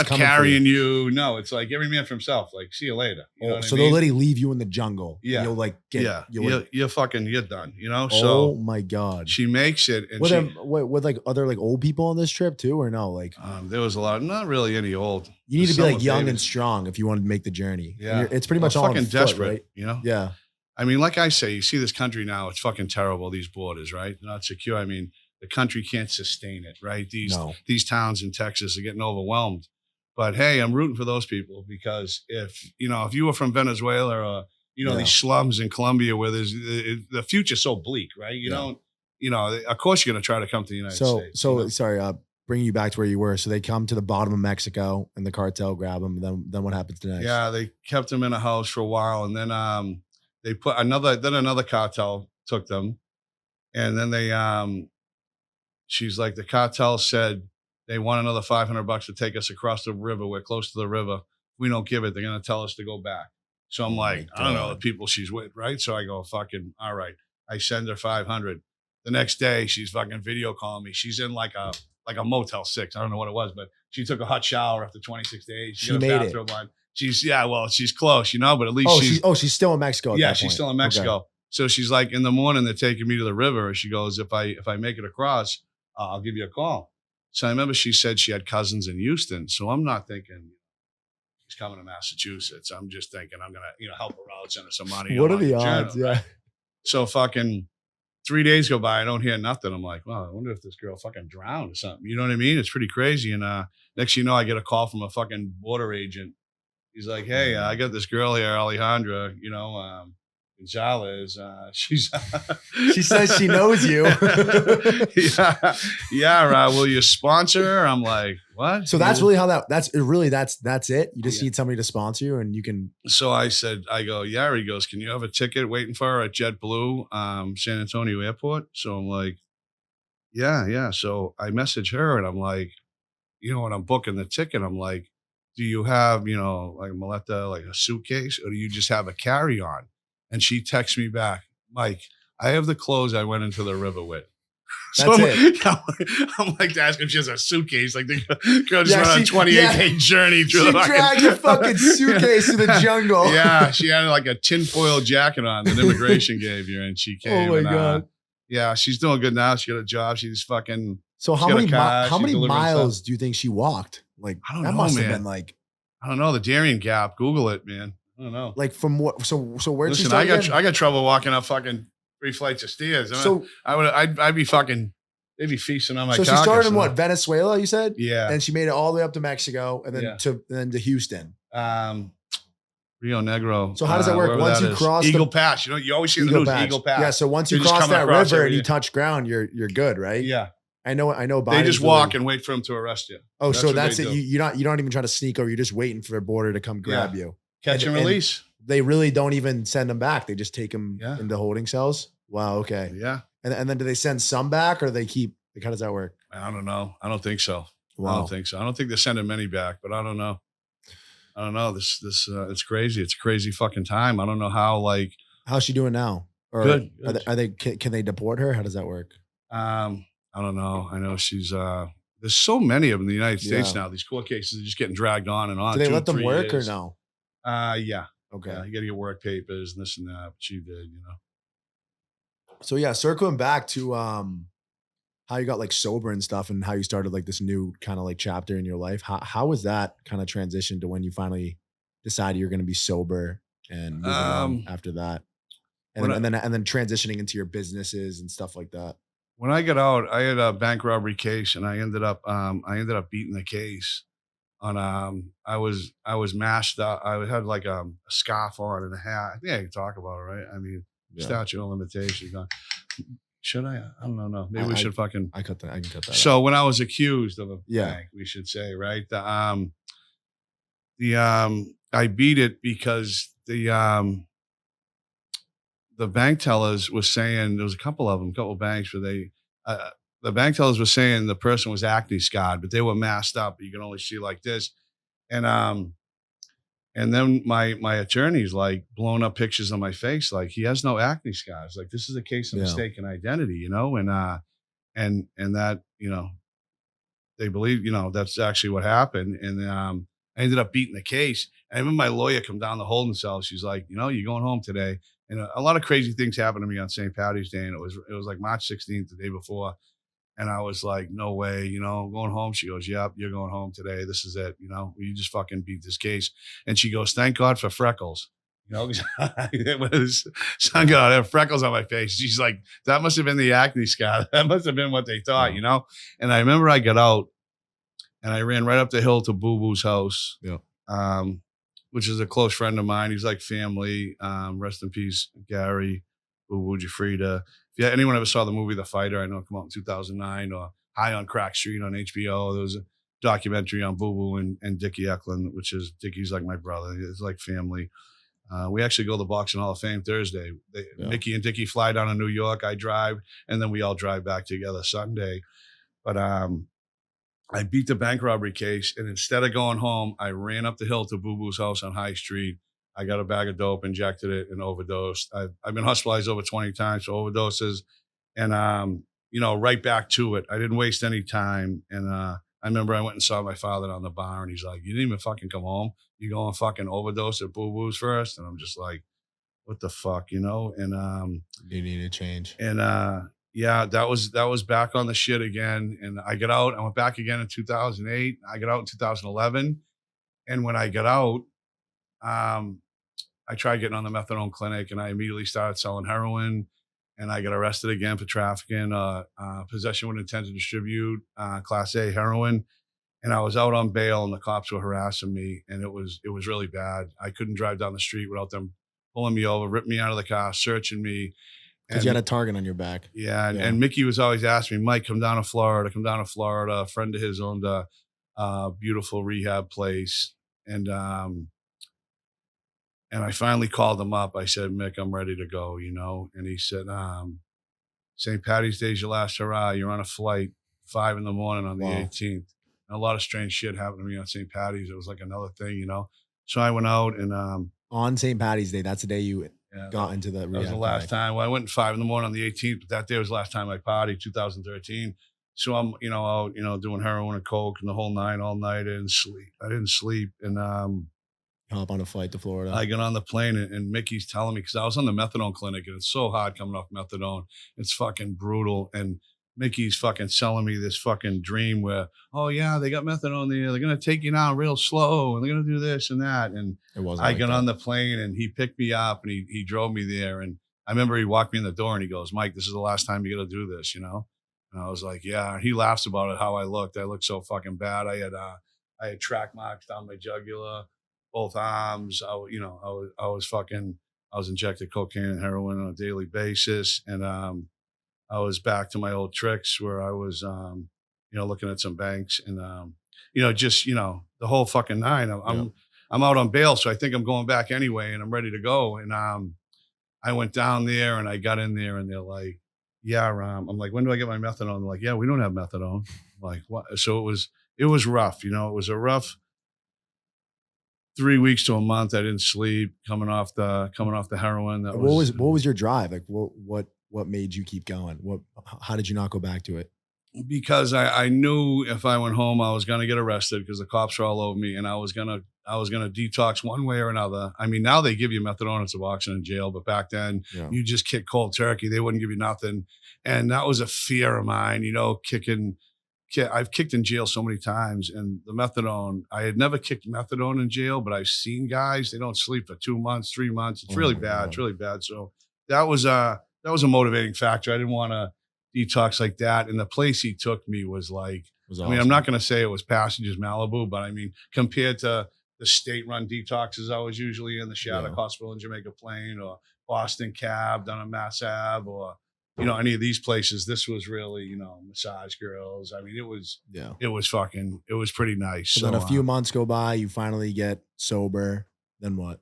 carrying you. No, it's like every man for himself. Like, see you later. You know what I mean? They'll literally leave you in the jungle. Yeah, you'll like get. Yeah, you're done. Oh so my God, she makes it. And with like other like old people on this trip too, or no? Like, there was a lot. Not really any old. You need to be like young and strong if you want to make the journey. Yeah, it's pretty much all fucking desperate. Right? Yeah. I mean, like I say, you see this country now. It's fucking terrible. These borders, right? They're not secure. I mean, the country can't sustain it, right? These towns in Texas are getting overwhelmed. But hey, I'm rooting for those people, because if you were from Venezuela or these slums in Colombia where there's the future's so bleak, right? Of course you're going to try to come to the United States. So sorry, bringing you back to where you were. So they come to the bottom of Mexico, and the cartel grab them. Then what happens next? Yeah, they kept them in a house for a while, and then they put another cartel took them, and then she's like, the cartel said they want another $500 to take us across the river. We're close to the river. If we don't give it, they're going to tell us to go back. So I'm like, I don't know the people she's with, right? So I go, fucking, all right. I send her 500. The next day, she's fucking video calling me. She's in like a Motel 6. I don't know what it was, but she took a hot shower after 26 days. She got a made bathrobe on. She's close, but at least she's still in Mexico. Yeah, she's still in Mexico. Okay. So she's like, in the morning, they're taking me to the river. She goes, if I make it across, I'll give you a call. So I remember she said she had cousins in Houston. So I'm not thinking she's coming to Massachusetts. I'm just thinking I'm going to, help her out, send her some money. What are the odds? Yeah. Right? So fucking 3 days go by. I don't hear nothing. I'm like, well, I wonder if this girl fucking drowned or something. You know what I mean? It's pretty crazy. And next, I get a call from a fucking border agent. He's like, hey, I got this girl here, Alejandra, Gonzalez. She says she knows you. yeah. Will you sponsor her? I'm like, what? So that's really how that's it. You just need somebody to sponsor you, and you can. So I go, yeah. He goes, can you have a ticket waiting for her at JetBlue, San Antonio Airport? So I'm like, yeah. So I message her, and I'm like, when I'm booking the ticket, I'm like, do you have, like a maleta, like a suitcase, or do you just have a carry-on? And she texts me back, Mike, I have the clothes I went into the river with. That's it. I'm like to ask if she has a suitcase. Like the girl just went on a 28-day journey through the She dragged a fucking suitcase to the jungle. Yeah, she had like a tinfoil jacket on that immigration gave you, and she came. Oh my God. Yeah, she's doing good now. She got a job. She's fucking. So how many miles do you think she walked? Like I don't that know, must man. have been like I don't know, the Darien Gap. Google it, man. I don't know. Like from what? So where? Listen, I got trouble walking up fucking 3 flights of stairs. I'd be fucking. They'd be feasting on my. So she started in what? Venezuela, you said? Yeah. And she made it all the way up to Mexico, and then to Houston. Rio Negro. So how does that work? Once you cross Eagle Pass, you always see the news. Eagle Pass. Yeah. So once you cross that river and you touch ground, you're good, right? Yeah. I know. They just walk and wait for them to arrest you. Oh, so that's it. You're not even trying to sneak over. You're just waiting for a border to come grab you. Catch and release. They really don't even send them back. They just take them into holding cells. Wow. Okay. Yeah. And then do they send some back, or they keep? Like, how does that work? I don't know. I don't think so. Wow. I don't think so. I don't think they're sending many back, but I don't know. This it's crazy. It's a crazy fucking time. I don't know how. Like, how's she doing now? Or good. Are they? Can they deport her? How does that work? I don't know. I know she's. There's so many of them in the United States now. These court cases are just getting dragged on and on. Do they let them work or no? Yeah. Okay. You got to get work papers and this and that. But she did, So circling back to how you got like sober and stuff, and how you started like this new kind of like chapter in your life. How was that kind of transition to when you finally decided you're going to be sober and moving on after that, and then transitioning into your businesses and stuff like that? When I got out, I had a bank robbery case, and I ended up beating the case. On I was masked up. I had like a scarf on and a hat. I think I can talk about it, right? I mean, statute of limitations. Should I? I don't know. Maybe we should fucking. I can cut that. So when I was accused of a bank, we should say, right? I beat it because the bank tellers was saying, there was a couple of banks where the bank tellers were saying the person was acne scarred, but they were masked up. You can only see like this. And then my attorney's like blowing up pictures of my face. Like, he has no acne scars. Like, this is a case of mistaken identity, and that, they believe, that's actually what happened. And I ended up beating the case. And I remember my lawyer come down the holding cell. She's like, you're going home today. And a lot of crazy things happened to me on St. Patty's Day. And it was like March 16th, the day before. And I was like, no way, going home. She goes, yep, you're going home today. This is it. You just fucking beat this case. And she goes, thank God for freckles. It was, thank God, I have freckles on my face. She's like, that must have been the acne scar. That must have been what they thought, And I remember I got out and I ran right up the hill to Boo Boo's house, which is a close friend of mine. He's like family. Rest in peace, Gary, Boo Boo Jafrida. If anyone ever saw the movie The Fighter, I know it came out in 2009, or High on Crack Street on HBO. There was a documentary on Boo Boo and Dickie Eklund, which is, Dickie's like my brother. It's like family. We actually go to the Boxing Hall of Fame Thursday. Mickey and Dickie fly down to New York. I drive, and then we all drive back together Sunday. But I beat the bank robbery case, and instead of going home, I ran up the hill to Boo Boo's house on High Street. I got a bag of dope, injected it, and overdosed. I've been hospitalized over 20 times for overdoses. And, right back to it. I didn't waste any time. And I remember I went and saw my father down the bar, and he's like, "You didn't even fucking come home. You go and fucking overdose at Boo Boo's first." And I'm just like, what the fuck, And You need to change. and yeah, that was back on the shit again. And I got out. I went back again in 2008. I got out in 2011. And when I got out, I tried getting on the methadone clinic, and I immediately started selling heroin. And I got arrested again for trafficking, possession with intent to distribute, Class A heroin. And I was out on bail, and the cops were harassing me, and it was really bad. I couldn't drive down the street without them pulling me over, ripping me out of the car, searching me. Because you had a target on your back. Yeah, and Mickey was always asking me, "Mike, come down to Florida, come down to Florida." A friend of his owned a beautiful rehab place. And I finally called him up. I said, "Mick, I'm ready to go, And he said, St. Patty's Day's your last hurrah. You're on a flight 5 a.m. on the 18th. And a lot of strange shit happened to me on St. Patty's. It was like another thing, So I went out and on St. Patty's Day, that's the day you got into the rehab. That was the last time. Well, I went at 5 a.m. on the 18th, but that day was the last time I partied, 2013. So I'm, out, doing heroin and coke and the whole nine all night. I didn't sleep. And hop on a flight to Florida. I got on the plane, and Mickey's telling me, because I was on the methadone clinic, and it's so hard coming off methadone. It's fucking brutal. And Mickey's fucking selling me this fucking dream where, oh yeah, they got methadone there. They're going to take you down real slow, and they're going to do this and that. And I got on the plane, and he picked me up, and he drove me there. And I remember he walked me in the door, and he goes, "Mike, this is the last time you're going to do this, And I was like, yeah. He laughs about it, how I looked. I looked so fucking bad. I had track marks down my jugular, both arms. I was injected cocaine and heroin on a daily basis. And I was back to my old tricks where I was, looking at some banks and, the whole fucking nine. I'm out on bail, so I think I'm going back anyway, and I'm ready to go. And I went down there, and I got in there, and they're like, yeah, I'm like, when do I get my methadone? They're like, yeah, we don't have methadone. I'm like, what? So it was rough. It was a rough 3 weeks to a month. I didn't sleep coming off the heroin. What was your drive? Like what made you keep going? How did you not go back to it? Because I knew if I went home, I was going to get arrested because the cops were all over me, and I was going to detox one way or another. I mean, now they give you methadone and Suboxone in jail, but back then you just kick cold turkey. They wouldn't give you nothing. And that was a fear of mine, I've kicked in jail so many times, and the methadone, I had never kicked methadone in jail, but I've seen guys, they don't sleep for 2 months, 3 months. It's really bad. It's really bad. So that was a motivating factor. I didn't want to detox like that. And the place he took me was like, awesome. I mean, I'm not going to say it was Passengers Malibu, but I mean, compared to the state-run detoxes I was usually in, the Shattuck Hospital in Jamaica Plain or Boston Cab down on Mass Ave or, any of these places, this was really, massage girls. I mean, it was pretty nice. So then a few months go by, you finally get sober. Then what?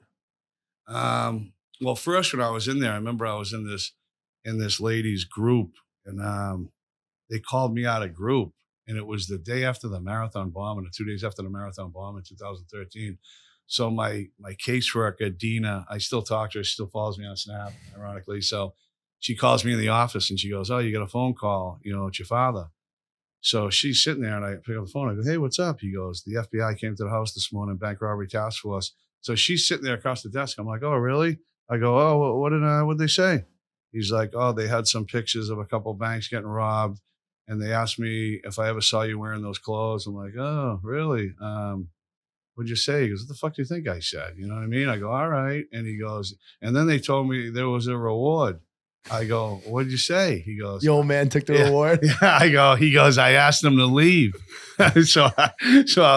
Well, first when I was in there, I remember I was in this ladies group, and they called me out of group, and it was the day after the marathon bombing, or 2 days after the marathon bomb in 2013. So my caseworker, Dina, I still talk to her. She still follows me on Snap, ironically. So she calls me in the office, and she goes, "Oh, you got a phone call, it's your father." So she's sitting there, and I pick up the phone. I go, "Hey, what's up?" He goes, "The FBI came to the house this morning, bank robbery task force." So she's sitting there across the desk. I'm like, "Oh, really?" I go, "Oh, what'd they say?" He's like, "Oh, they had some pictures of a couple banks getting robbed, and they asked me if I ever saw you wearing those clothes." I'm like, "Oh, really? What'd you say?" He goes, "What the fuck do you think I said?" You know what I mean? I go, "All right." And he goes, "And then they told me there was a reward." I go, "What did you say?" He goes, "The old man took the reward." Yeah, he goes, "I asked him to leave." so I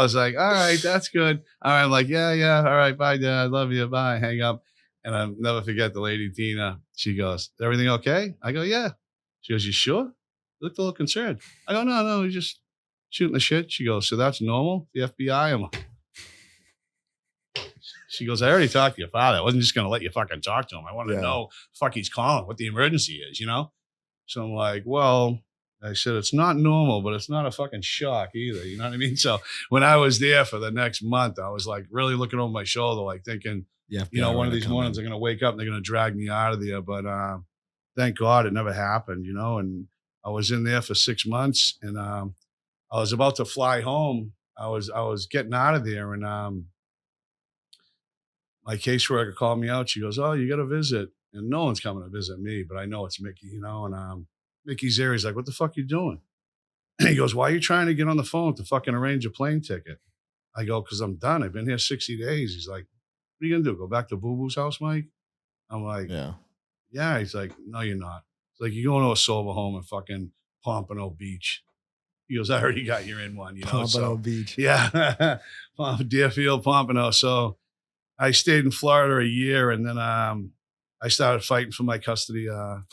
was like, "All right, that's good." All right, I'm like, yeah. All right, bye, Dad. I love you. Bye. Hang up. And I'll never forget the lady, Tina. She goes, "Everything okay?" I go, "Yeah." She goes, "You sure?" You looked a little concerned. I go, No, he's just shooting the shit." She goes, "So that's normal? The FBI?" I'm like, she goes, "I already talked to your father. I wasn't just going to let you fucking talk to him. I wanted to know fuck he's calling, what the emergency is, So I'm like, well, I said, it's not normal, but it's not a fucking shock either. You know what I mean? So when I was there for the next month, I was like really looking over my shoulder, like thinking, one of these mornings they're going to wake up and they're going to drag me out of there. But thank God it never happened, and I was in there for 6 months, and I was about to fly home. I was getting out of there, and my caseworker called me out. She goes, "Oh, you got a visit," and no one's coming to visit me, but I know it's Mickey, and Mickey's there. He's like, "What the fuck you doing?" And he goes, "Why are you trying to get on the phone to fucking arrange a plane ticket?" I go, "Because I'm done. I've been here 60 days." He's like, "What are you gonna do? Go back to Boo Boo's house, Mike?" I'm like, Yeah. "Yeah." He's like, "No, you're not." It's like, "You're going to a sober home in fucking Pompano Beach." He goes, "I already got you in one, Pompano so Beach. yeah, Deerfield, Pompano." So I stayed in Florida a year, and then I started fighting for custody of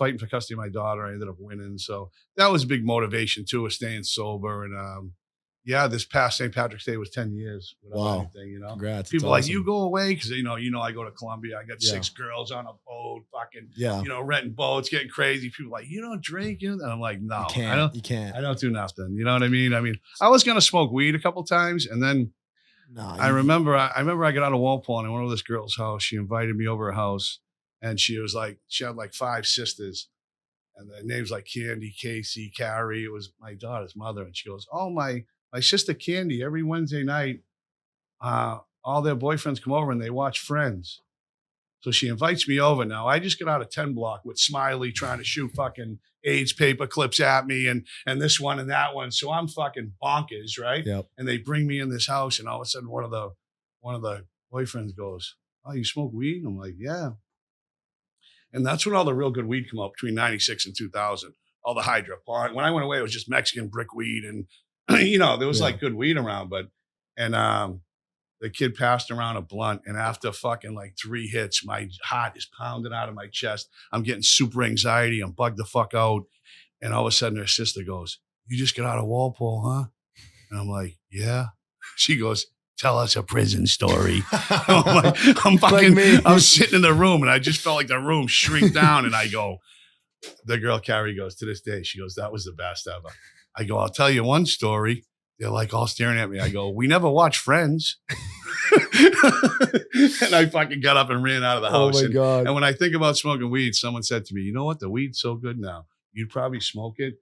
my daughter. I ended up winning, so that was a big motivation too, of staying sober. And yeah, this past St. Patrick's Day was 10 years without Wow. anything. Congrats. People It's like, awesome. "You go away," because I go to Colombia. I got Yeah. 6 girls on a boat, fucking Yeah. renting boats, getting crazy. People like, "You don't drink," and I'm like, "No, You can't. I don't. You can't. I don't do nothing." You know what I mean? I was gonna smoke weed a couple times, and then Nah, I remember I got out of Walpole and I went over to this girl's house. She invited me over her house, and she had like 5 sisters, and their names like Candy, Casey, Carrie. It was my daughter's mother, and she goes, "Oh, my sister Candy. Every Wednesday night, all their boyfriends come over and they watch Friends." So she invites me over. Now I just got out of 10 block with Smiley trying to shoot fucking AIDS paper clips at me, and this one and that one. So I'm fucking bonkers, right? Yep. And they bring me in this house, and all of a sudden one of the boyfriends goes, "Oh, you smoke weed?" I'm like, "Yeah." And that's when all the real good weed come out, between 96 and 2000. All the hydroponic. When I went away, it was just Mexican brick weed, and there was Yeah. like good weed around, and the kid passed around a blunt, and after fucking like 3 hits, my heart is pounding out of my chest. I'm getting super anxiety. I'm bugged the fuck out. And all of a sudden her sister goes, "You just got out of Walpole, huh?" And I'm like, "Yeah." She goes, "Tell us a prison story." I'm like, Like me. I'm sitting in the room, and I just felt like the room shrink down. And I go, the girl Carrie goes, to this day, she goes, "That was the best ever." I go, "I'll tell you one story." They're like all staring at me. I go, "We never watched Friends." And I fucking got up and ran out of the Oh house. my God. And when I think about smoking weed, someone said to me, "You know what? The weed's so good now. You'd probably smoke it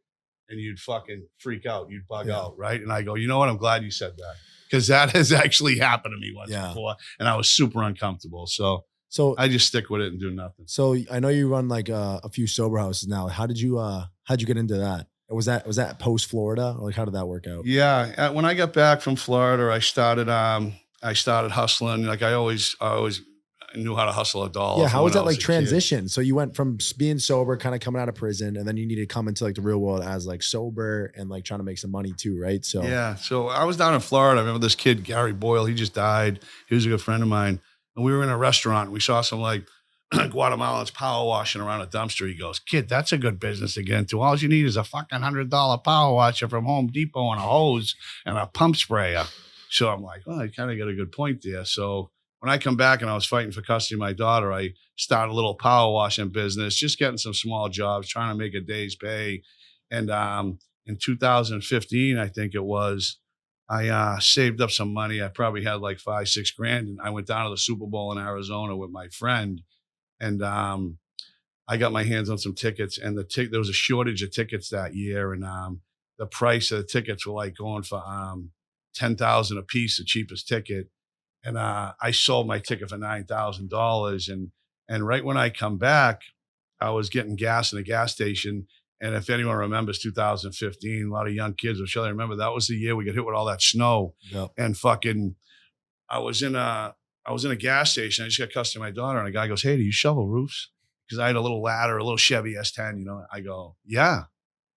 and you'd fucking freak out. You'd bug out, right?" And I go, "You know what? I'm glad you said that, because that has actually happened to me once before, and I was super uncomfortable. So So I just stick with it and do nothing." So I know you run like a few sober houses now. How'd you get into that? Was that post Florida? Or like how did that work out? Yeah, when I got back from Florida, I started hustling. Like I always knew how to hustle a dollar. Yeah, how from was when I that like a kid. transition? So you went from being sober, kind of coming out of prison, and then you needed to come into like the real world as like sober and like trying to make some money too, right? So Yeah, so I was down in Florida. I remember this kid, Gary Boyle. He just died. He was a good friend of mine, and we were in a restaurant. We saw some like Guatemalans power washing around a dumpster. He goes, "Kid, that's a good business to get into. All you need is a fucking $100 power washer from Home Depot and a hose and a pump sprayer." So I'm like, "Oh, I kind of got a good point there." So when I come back and I was fighting for custody of my daughter, I started a little power washing business, just getting some small jobs, trying to make a day's pay. And in 2015, I think it was, I saved up some money. I probably had like 5-6 grand, and I went down to the Super Bowl in Arizona with my friend. And I got my hands on some tickets, and there was a shortage of tickets that year, and the price of the tickets were like going for 10,000 a piece, the cheapest ticket. And I sold my ticket for $9,000. And right when I come back, I was getting gas in a gas station. And if anyone remembers 2015, a lot of young kids will surely remember, that was the year we got hit with all that snow. Yep. And fucking, I was in a gas station. I just got custody of my daughter, and a guy goes, "Hey, do you shovel roofs?" Because I had a little ladder, a little Chevy S10, I go, "Yeah."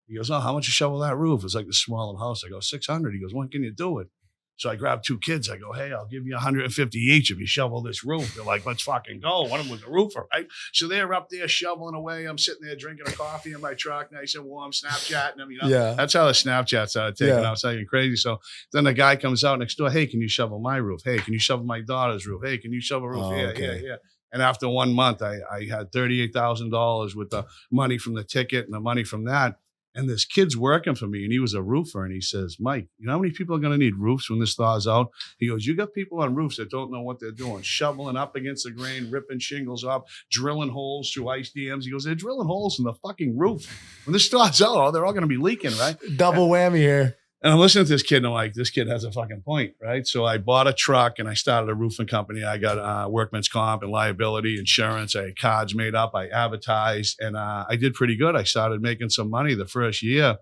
He goes, "Oh, how much you shovel that roof?" It's like the small house. I go, 600. He goes, "When can you do it?" So I grabbed 2 kids. I go, "Hey, I'll give you 150 each if you shovel this roof." They're like, "Let's fucking go." One of them was a roofer, right? So they're up there shoveling away. I'm sitting there drinking a coffee in my truck, nice and warm, Snapchatting them. Yeah. That's how the Snapchats started taking Yeah. out, something crazy. So then the guy comes out next door. "Hey, can you shovel my roof? Hey, can you shovel my daughter's roof? Hey, can you shovel roof?" Oh, Yeah, okay. yeah. And after 1 month, I had $38,000 with the money from the ticket and the money from that. And this kid's working for me, and he was a roofer. And he says, Mike, you know how many people are going to need roofs when this thaws out? He goes, you got people on roofs that don't know what they're doing, shoveling up against the grain, ripping shingles off, drilling holes through ice dams. He goes, they're drilling holes in the fucking roof. When this thaws out, they're all going to be leaking, right? Double whammy here. And I'm listening to this kid, and I'm like, this kid has a fucking point, right? So I bought a truck, and I started a roofing company. I got workman's comp and liability insurance. I had cards made up. I advertised, and I did pretty good. I started making some money the first year,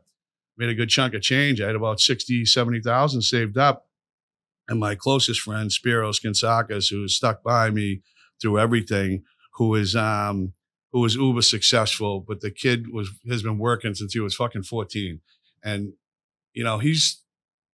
made a good chunk of change. I had about 60, 70,000 saved up. And my closest friend, Spiros Kinsakis, who stuck by me through everything, who was uber successful, but the kid has been working since he was fucking 14. And you know, he's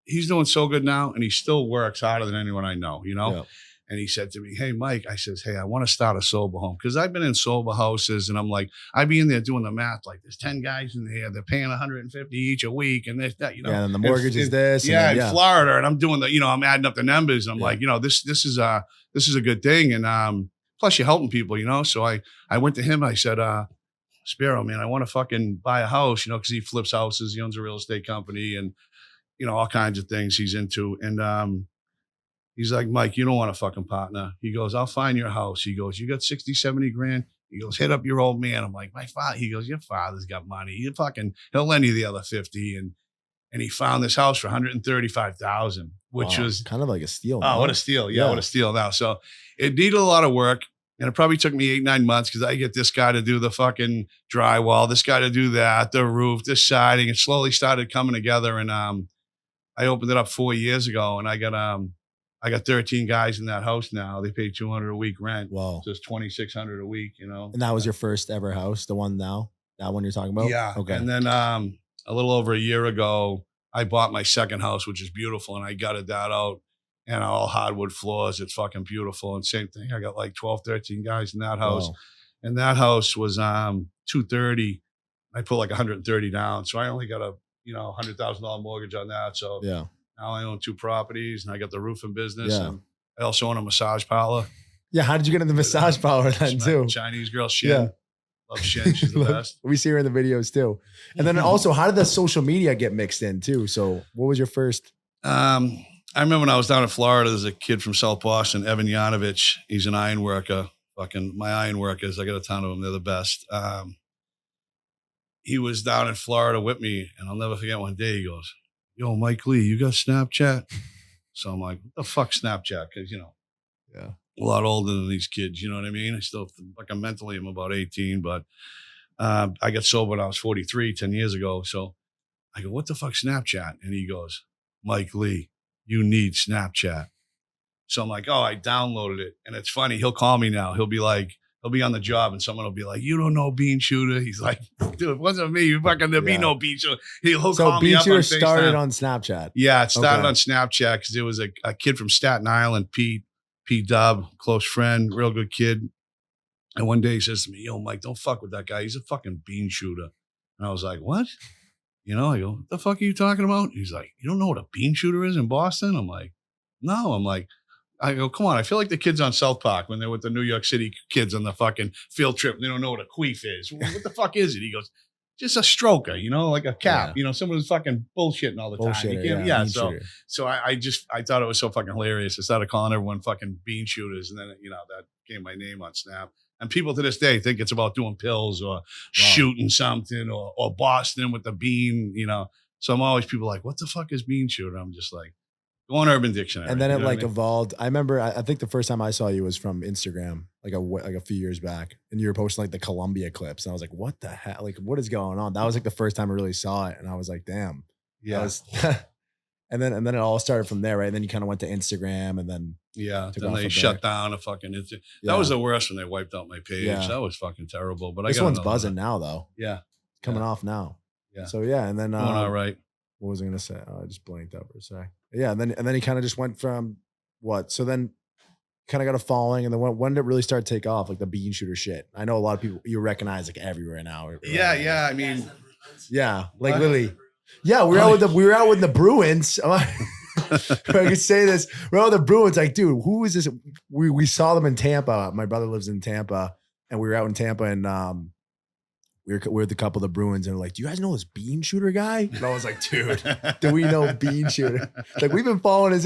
doing so good now, and he still works harder than anyone I know, you know? Yeah. And he said to me, hey, Mike, I says, hey, I want to start a sober home. Because I've been in sober houses, and I'm like, I'd be in there doing the math. Like, there's 10 guys in there. They're paying $150 each a week. And that, you know. Yeah, and the mortgage is this. Yeah, in Florida. And I'm doing I'm adding up the numbers. And I'm like, you know, this is a good thing. And plus you're helping people, you know? So I went to him. I said, Spiro, man, I want to fucking buy a house, you know, because he flips houses. He owns a real estate company and, you know, all kinds of things he's into. And he's like, Mike, you don't want a fucking partner. He goes, I'll find your house. He goes, you got 60, 70 grand? He goes, hit up your old man. I'm like, my father. He goes, your father's got money. He'll lend you the other 50. And he found this house for $135,000, which was kind of like a steal. Oh, what a steal. Yeah, what a steal now. So it needed a lot of work. And it probably took me 8-9 months because I get this guy to do the fucking drywall, this guy to do that, the roof, the siding. It slowly started coming together. And I opened it up 4 years ago, and I got 13 guys in that house now. They pay $200 a week rent. Wow. So it's $2,600 a week, you know. And that was your first ever house, the one now? That one you're talking about? Yeah. Okay. And then a little over a year ago, I bought my second house, which is beautiful, and I gutted that out. And all hardwood floors. It's fucking beautiful. And same thing. I got like 12, 13 guys in that house. Wow. And that house was $230. I put like $130 down. So I only got a $100,000 mortgage on that. So yeah. Now I own 2 properties, and I got the roofing business. Yeah. And I also own a massage parlor. Yeah. How did you get into the massage parlor then too? Chinese girl, Shin. Yeah. Love Shin. She's the best. We see her in the videos too. And then also, how did the social media get mixed in too? So what was your first? I remember when I was down in Florida, there's a kid from South Boston, Evan Yanovich. He's an iron worker. Fucking my iron workers. I got a ton of them. They're the best. He was down in Florida with me, and I'll never forget one day he goes, yo, Mike Lee, you got Snapchat? So I'm like, what the fuck Snapchat? Because, you know, yeah, a lot older than these kids. You know what I mean? I still, like, I'm mentally, I'm about 18, but I got sober when I was 43, 10 years ago. So I go, what the fuck Snapchat? And he goes, Mike Lee, you need Snapchat. So I'm like, oh, I downloaded it. And it's funny. He'll call me now. He'll be on the job, and someone will be like, you don't know Beanshooter? He's like, dude, it wasn't me. You fucking there be no Beanshooter. He'll call me up on Beanshooter started on Snapchat. Yeah, it started on Snapchat because it was a kid from Staten Island, Pete Dub, close friend, real good kid. And one day he says to me, yo, Mike, don't fuck with that guy. He's a fucking Beanshooter. And I was like, what? You know, I go, what the fuck are you talking about? He's like, you don't know what a Beanshooter is in Boston? I'm like, no. I go, come on. I feel like the kids on South Park when they're with the New York City kids on the fucking field trip. They don't know what a queef is. What the fuck is it? He goes, just a stroker, you know, like a cap. Yeah. You know, someone who's fucking bullshitting all the time. So I thought it was so fucking hilarious. I started calling everyone fucking Beanshooters, and then, you know, that became my name on Snap. And people to this day think it's about doing pills or shooting something or Boston with the bean, you know. So I'm always, people like, what the fuck is Beanshooter? I'm just like, go on Urban Dictionary. And then it like evolved. I remember, I think the first time I saw you was from Instagram, like a few years back, and you were posting like the Colombia clips. And I was like, what the hell? Like, what is going on? That was like the first time I really saw it. And I was like, damn. Yeah. And then it all started from there, right? And then you kind of went to Instagram, and then then they shut down a fucking Instagram. That was the worst when they wiped out my page. Yeah. That was fucking terrible. But this one's buzzing now, though. Yeah, coming off now. Yeah. So and then going all right. What was I gonna say? Oh, I just blanked out for a sec. Yeah, and then he kind of just went from what? So then kind of got a following, and then when did it really start to take off? Like the Beanshooter shit. I know a lot of people you recognize like everywhere now. Yeah. I mean, like literally. Yeah, we were out with the Bruins. I could say this. We're out with the Bruins. Like, dude, who is this? We saw them in Tampa. My brother lives in Tampa, and we were out in Tampa, and we're the couple of the Bruins and they're like, do you guys know this Beanshooter guy? And I was like, dude, do we know Beanshooter? Like we've been following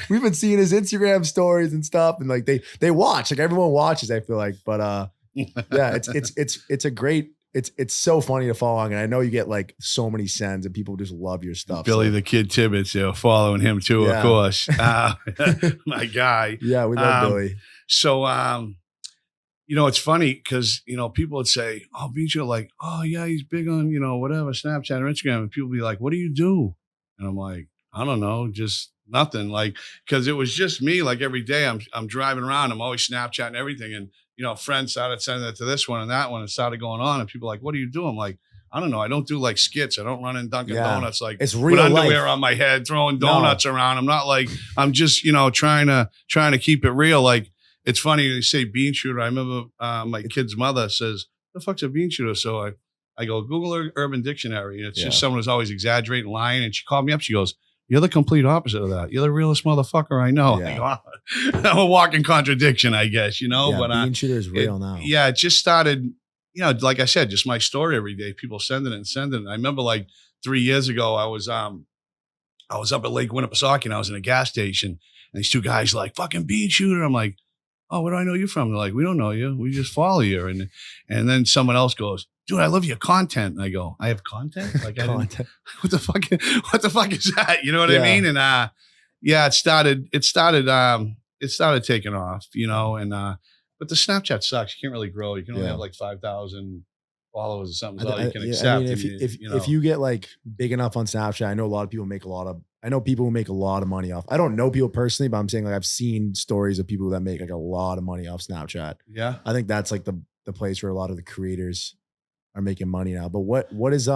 we've been seeing his Instagram stories and stuff. And like they watch, like everyone watches, I feel like, but yeah, it's a great, it's so funny to follow along. And I know you get like so many sends and people just love your stuff. Billy the Kid Tibbetts, following him too, of course. My guy. Yeah, we love Billy. So, it's funny because, people would say, oh, Beanshooter, like, oh, yeah, he's big on, whatever, Snapchat or Instagram. And people would be like, what do you do? And I'm like, I don't know, just nothing. Like, because it was just me, like every day I'm driving around. I'm always Snapchatting everything. And, friends started sending it to this one and that one and started going on. And people are like, what do you do? I'm like, I don't know. I don't do like skits. I don't run in Dunkin' Donuts like it's real with underwear life. on my head, throwing donuts around. I'm not like, I'm just, trying to keep it real. Like, it's funny you say Beanshooter. I remember my kid's mother says, the fuck's a Beanshooter? So I go, Google Urban Dictionary. And it's just someone who's always exaggerating, lying. And she called me up. She goes, you're the complete opposite of that. You're the realest motherfucker I know. Yeah. I go, I'm a walking contradiction, I guess, but Beanshooter is real now. Yeah, it just started, like I said, just my story every day. People sending it. I remember like 3 years ago, I was up at Lake Winnipesaukee and I was in a gas station and these two guys like, fucking Beanshooter. I'm like, oh, where do I know you from? They're like, we don't know you. We just follow you. And then someone else goes, dude, I love your content. And I go, I have content? Like, Content. What the fuck is that? You know what I mean? And it started taking off, but the Snapchat sucks. You can't really grow. You can only have like 5,000 followers or something. Is all you can accept. I mean, if you get like big enough on Snapchat, I know a lot of people I know people who make a lot of money off. I don't know people personally, but I'm saying like I've seen stories of people that make like a lot of money off Snapchat. Yeah. I think that's like the place where a lot of the creators are making money now. But what's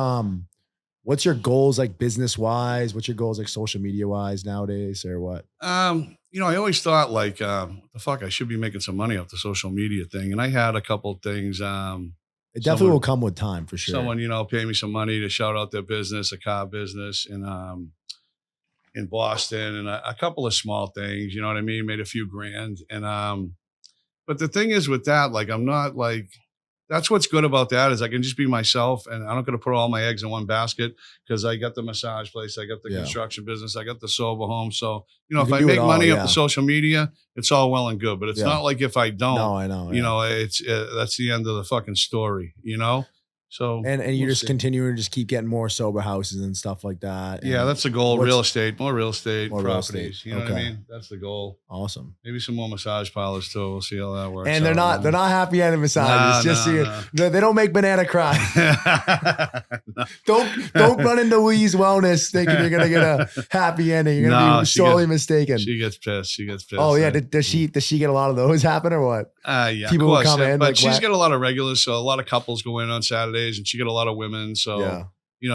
your goals like business wise? What's your goals like social media wise nowadays or what? I always thought like, the fuck, I should be making some money off the social media thing. And I had a couple of things. It definitely will come with time for sure. Someone, pay me some money to shout out their business, a car business in Boston and a couple of small things, you know what I mean? Made a few grand. And, but the thing is with that, like, I'm not like, that's what's good about that is I can just be myself and I'm not going to put all my eggs in one basket because I got the massage place, I got the construction business, I got the sober home. So, if I make money off the social media, it's all well and good, but it's not like if I don't, no, I know, it's that's the end of the fucking story, So, and you just continue to just keep getting more sober houses and stuff like that. Yeah, that's the goal. More real estate properties. You know what I mean? That's the goal. Awesome. Maybe some more massage parlors too. We'll see how that works. And they're not happy ending massages. They don't make banana cry. Don't run into Louise Wellness thinking you're gonna get a happy ending. You're gonna be sorely mistaken. She gets pissed. Oh yeah. Does she get a lot of those happen or what? Yeah. People will come in, but like, she's got a lot of regulars. So a lot of couples go in on Saturdays. And she got a lot of women, so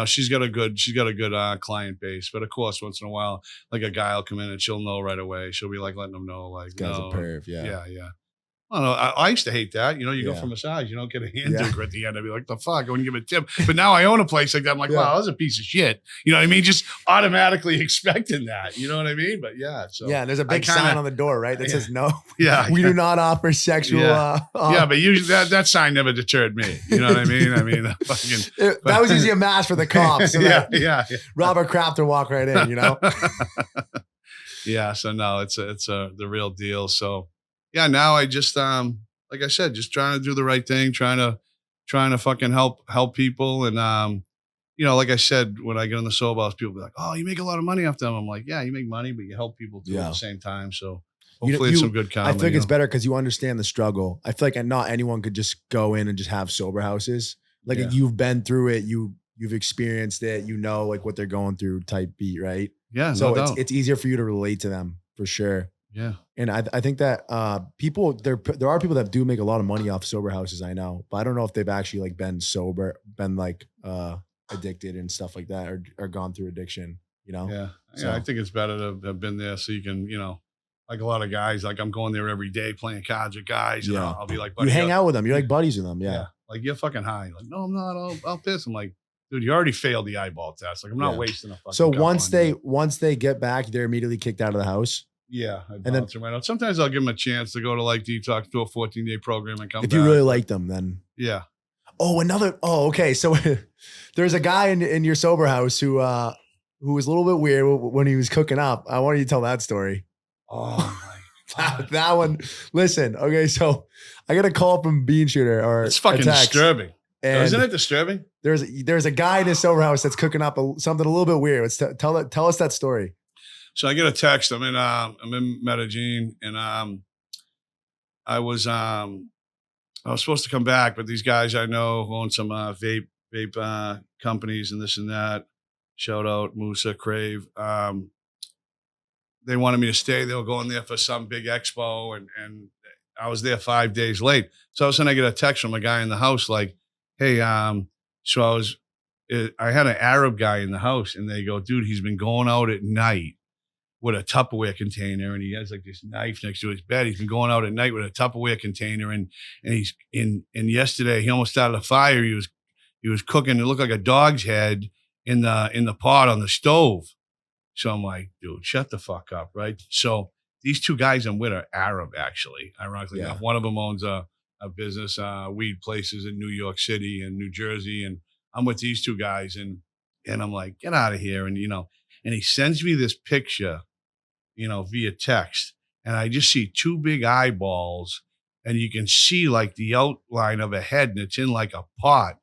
she's got a good client base. But of course, once in a while, like a guy will come in and she'll know right away. She'll be like letting them know, like, this guy's a perv. Yeah. I don't know. I used to hate that. You go for massage, you don't get a hand digger at the end. I'd be like, the fuck, I wouldn't give a tip. But now I own a place like that. I'm like, wow, that's a piece of shit. You know what I mean? Just automatically expecting that. You know what I mean? But yeah. So there's a big sign on the door, right? That says no. Yeah. We do not offer sexual. But usually that sign never deterred me. You know what I mean? I mean, that was usually a mask for the cops. So yeah. Robert Kraft would walk right in, Yeah. So no, it's the real deal. So. Yeah, now I just like I said, just trying to do the right thing, trying to fucking help people. And like I said, when I get on the sober house, people be like, oh, you make a lot of money off them. I'm like, yeah, you make money, but you help people too at the same time. So hopefully it's some good comedy. I think it's better because you understand the struggle. I feel like not anyone could just go in and just have sober houses. Like you've been through it, you've experienced it, like what they're going through type beat, right? Yeah. So it's easier for you to relate to them for sure. Yeah. And I think that there are people that do make a lot of money off sober houses, I know, but I don't know if they've actually like been sober, been like addicted and stuff like that or gone through addiction, Yeah. So, I think it's better to have been there so you can, like a lot of guys, like I'm going there every day playing cards with guys. And I'll be like, buddy, you hang out with them. You're like buddies with them. Yeah. Like you're fucking high. Like, no, I'm not. I'll piss. I'm like, dude, you already failed the eyeball test. Like I'm not wasting a fucking. So once they get back, they're immediately kicked out of the house. Yeah, I bounce them right out. Sometimes I'll give them a chance to go to like detox, do a 14-day program and come back. If you really like them, then Oh, another. Oh, okay. So there's a guy in your sober house who was a little bit weird when he was cooking up. I want you to tell that story. Oh my God. That one. Listen. Okay, so I got a call from Beanshooter or It's fucking a text, disturbing. and Isn't it disturbing? there's a guy in his sober house that's cooking up something a little bit weird. Let's tell us that story. So I get a text. I'm in Medellin, and I was supposed to come back, but these guys I know who own some vape companies and this and that. Shout out Musa Crave. They wanted me to stay. They were going there for some big expo, and I was there 5 days late. So all of a sudden I get a text from a guy in the house like, "Hey, so I had an Arab guy in the house, and they go, dude, he's been going out at night with a Tupperware container, and he has like this knife next to his bed. He's been going out at night with a Tupperware container, and he's and yesterday he almost started a fire. He was cooking. It looked like a dog's head in the pot on the stove." So I'm like, dude, shut the fuck up, right? So these two guys I'm with are Arab, actually. Ironically enough, one of them owns a business, weed places in New York City and New Jersey, and I'm with these two guys, and I'm like, get out of here, and and he sends me this picture, via text, and I just see two big eyeballs, and you can see like the outline of a head, and it's in like a pot,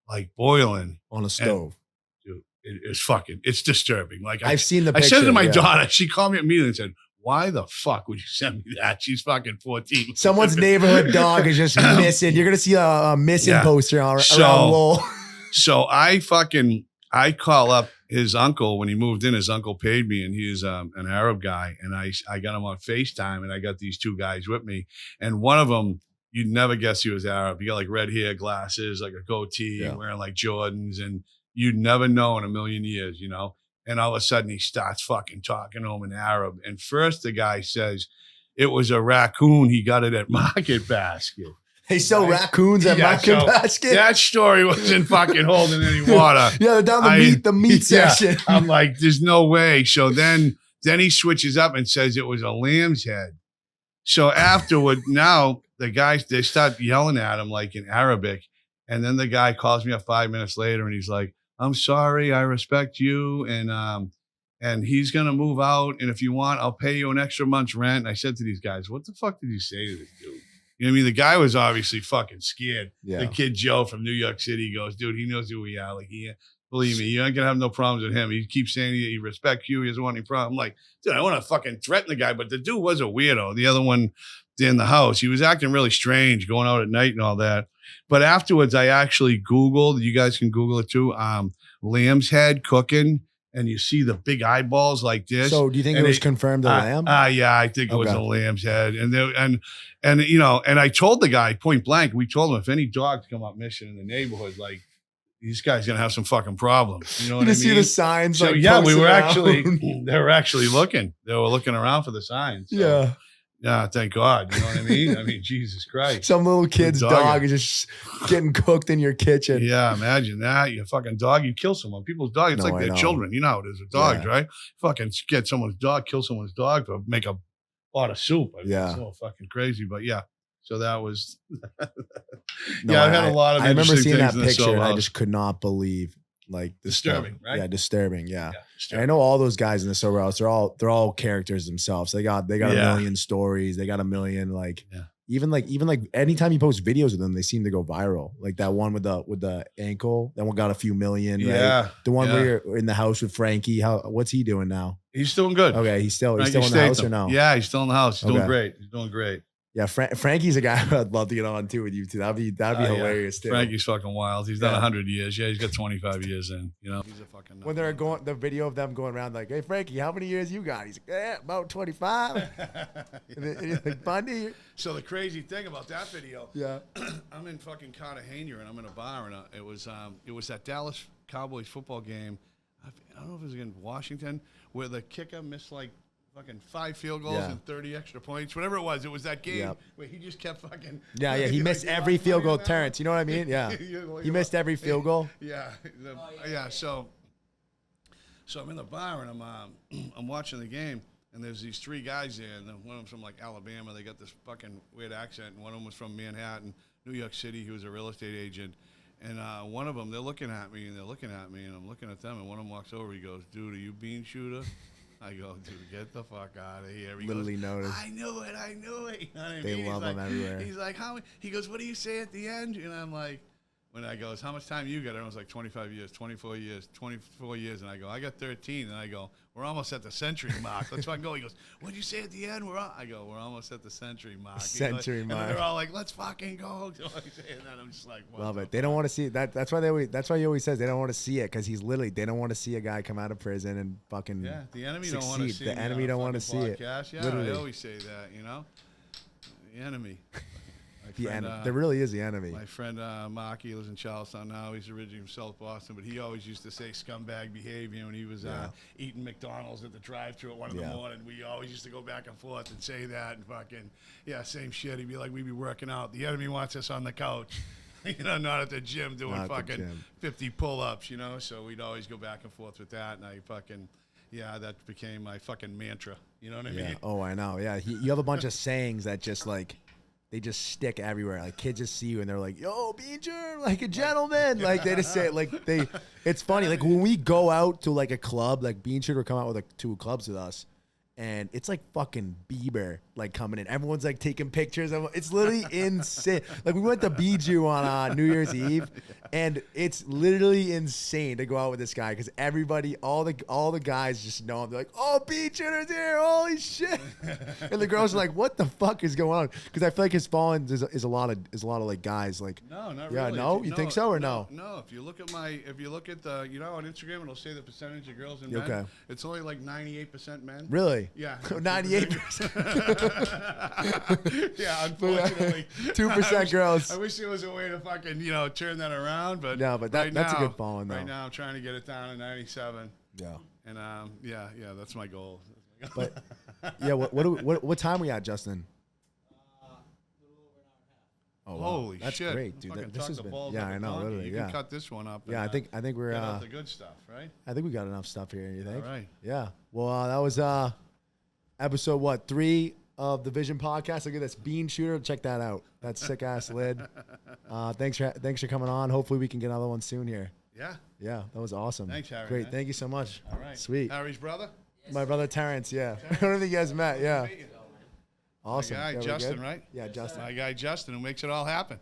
like boiling On a stove. Dude, it's disturbing. Like I've seen the picture. I said to my daughter, she called me immediately and said, "Why the fuck would you send me that?" She's fucking 14. Someone's neighborhood dog is just missing. You're gonna see a missing poster around Lowell. So I call up his uncle when he moved in. His uncle paid me, and he's an Arab guy, and I got him on FaceTime, and I got these two guys with me, and one of them, you'd never guess he was Arab. He got like red hair, glasses, like a goatee, wearing like Jordans, and you'd never know in a million years, And all of a sudden he starts fucking talking to him in Arab. And first the guy says it was a raccoon. He got it at Market Basket. They sell raccoons at Market Basket. That story wasn't fucking holding any water. They're down the meat section. I'm like, there's no way. So then he switches up and says it was a lamb's head. So afterward, now the guys, they start yelling at him like in Arabic. And then the guy calls me up 5 minutes later, and he's like, "I'm sorry, I respect you, and he's gonna move out, and if you want, I'll pay you an extra month's rent." And I said to these guys, "What the fuck did you say to this dude?" You know what I mean? The guy was obviously fucking scared. Yeah. The kid Joe from New York City goes, "Dude, he knows who we are. Like, believe me, you ain't gonna have no problems with him. He keeps saying he respects you. He doesn't want any problem." I'm like, dude, I want to fucking threaten the guy, but the dude was a weirdo. The other one in the house, he was acting really strange, going out at night and all that. But afterwards, I actually Googled. You guys can Google it too. Lamb's head cooking, and you see the big eyeballs like this. So, do you think it was confirmed a lamb? Yeah, I think it was a lamb's head. And I told the guy point blank. We told him if any dogs come up missing in the neighborhood, like, these guys gonna have some fucking problems. You know what I mean? See the signs. So we were actually, they were actually looking. They were looking around for the signs. So. Yeah, thank God. You know what I mean? I mean, Jesus Christ. Some little kid's dog is just getting cooked in your kitchen. Yeah, imagine that. You fucking dog, you kill someone. People's dog, it's like their children. You know how it is with dogs, right? Fucking get someone's dog, kill someone's dog to make a pot of soup. I mean, it's so fucking crazy. But yeah, so that was. I've had a lot of. I remember seeing that picture, and I just could not believe. Like disturbing, right? Yeah, disturbing. Yeah. Disturbing. I know all those guys in the sober house. They're all characters themselves. They got a million stories. They got a million even like anytime you post videos of them, they seem to go viral. Like that one with the ankle. That one got a few million. Yeah. Right? The one where you're in the house with Frankie. What's he doing now? He's doing good. Okay, he's still in the house or no? Yeah, he's still in the house. He's doing great. He's doing great. Yeah, Frankie's a guy I'd love to get on too with you too. That'd be hilarious too. Frankie's fucking wild. He's done 100 years. Yeah, he's got 25 years in. He's a fucking nut. When they're going, the video of them going around like, "Hey Frankie, how many years you got?" He's like, "About 25." and he's like, "Bundy." So the crazy thing about that video, I'm in fucking Cartagena and I'm in a bar, and it was that Dallas Cowboys football game. I don't know if it was against Washington, where the kicker missed like fucking 5 field goals and 30 extra points, whatever it was. It was that game where he just kept fucking. Yeah. He missed every field goal, Terrence. You know what I mean? Yeah. He missed every field goal. Yeah. So I'm in the bar and I'm watching the game, and there's these 3 guys there, and one of them's from like Alabama. They got this fucking weird accent, and one of them was from Manhattan, New York City. He was a real estate agent. And one of them, they're looking at me, and I'm looking at them, and one of them walks over. He goes, "Dude, are you Beanshooter?" I go, "Dude, get the fuck out of here." He Literally goes, noticed. I knew it. You know what I They mean? love him everywhere. He's like, "How?" He goes, "What do you say at the end?" And I'm like, when I goes, "How much time you got?" Everyone's like, 25 years, 24 years, 24 years. And I go, "I got 13. And I go, "We're almost at the century mark. Let's fucking go." He goes, "What'd you say at the end?" I go, "We're almost at the century mark." Century mark. And they're all like, "Let's fucking go." So I say, and then I'm just like, Love it. They don't want to see it. That's why he always says they don't want to see it, because they don't want to see a guy come out of prison and fucking yeah, the enemy succeed. don't want to see The enemy don't want to see it. Yeah, Literally. I always say that, the enemy. There really is the enemy. My friend Mark, he lives in Charlestown now. He's originally from South Boston, but he always used to say scumbag behavior when he was eating McDonald's at the drive-thru at 1 in the morning. We always used to go back and forth and say that, and fucking, same shit. He'd be like, we'd be working out. The enemy wants us on the couch, not at the gym doing Not fucking 50 pull-ups, So we'd always go back and forth with that, and I fucking... Yeah, that became my fucking mantra. You know what I mean? Oh, I know. Yeah, you have a bunch of sayings that just like they just stick everywhere. Like kids just see you and they're like, "Yo, Beanshooter, like a gentleman." Like they just say it like they. It's funny. Like when we go out to like a club, like Beanshooter come out with like 2 clubs with us, and it's like fucking Bieber like coming in. Everyone's like taking pictures. It's literally insane. Like we went to Bijou on New Year's Eve, and it's literally insane to go out with this guy because everybody, all the guys just know him. They're like, "Oh, Beanshooter's here! Holy shit!" And the girls are like, "What the fuck is going on?" Because I feel like his following is a lot of like guys like. No, not yeah, really. No, you think so or no? No. If you look at the on Instagram, it'll say the percentage of girls and men. Okay. It's only like 98% men. Really? Yeah. 98%. Yeah, unfortunately. 2% girls. I wish there was a way to fucking, turn that around, but No, but that's a good following, though. Right now I'm trying to get it down to 97. Yeah. And that's my goal. But yeah, what time we at, Justin? Little over an hour and a half. Oh, wow. Holy that's shit. great, dude. Fucking This talk has the been balls yeah, up I a know, donkey. literally. You Yeah. can cut this one up. Yeah, I think we're get out the good stuff, right? I think we got enough stuff here. You think? All right. Yeah. Well, that was episode 3 of the Vision podcast. Look at this Beanshooter. Check that out. That sick ass lid. Thanks for coming on. Hopefully we can get another one soon here. Yeah. Yeah, that was awesome. Thanks, Harry. Great. Man. Thank you so much. All right. Sweet. Harry's brother? My brother Terrence. Yeah. I don't think you guys met. Yeah. Awesome. My guy, Yeah, we Justin, good? right? Yeah, Justin. My guy, Justin, who makes it all happen.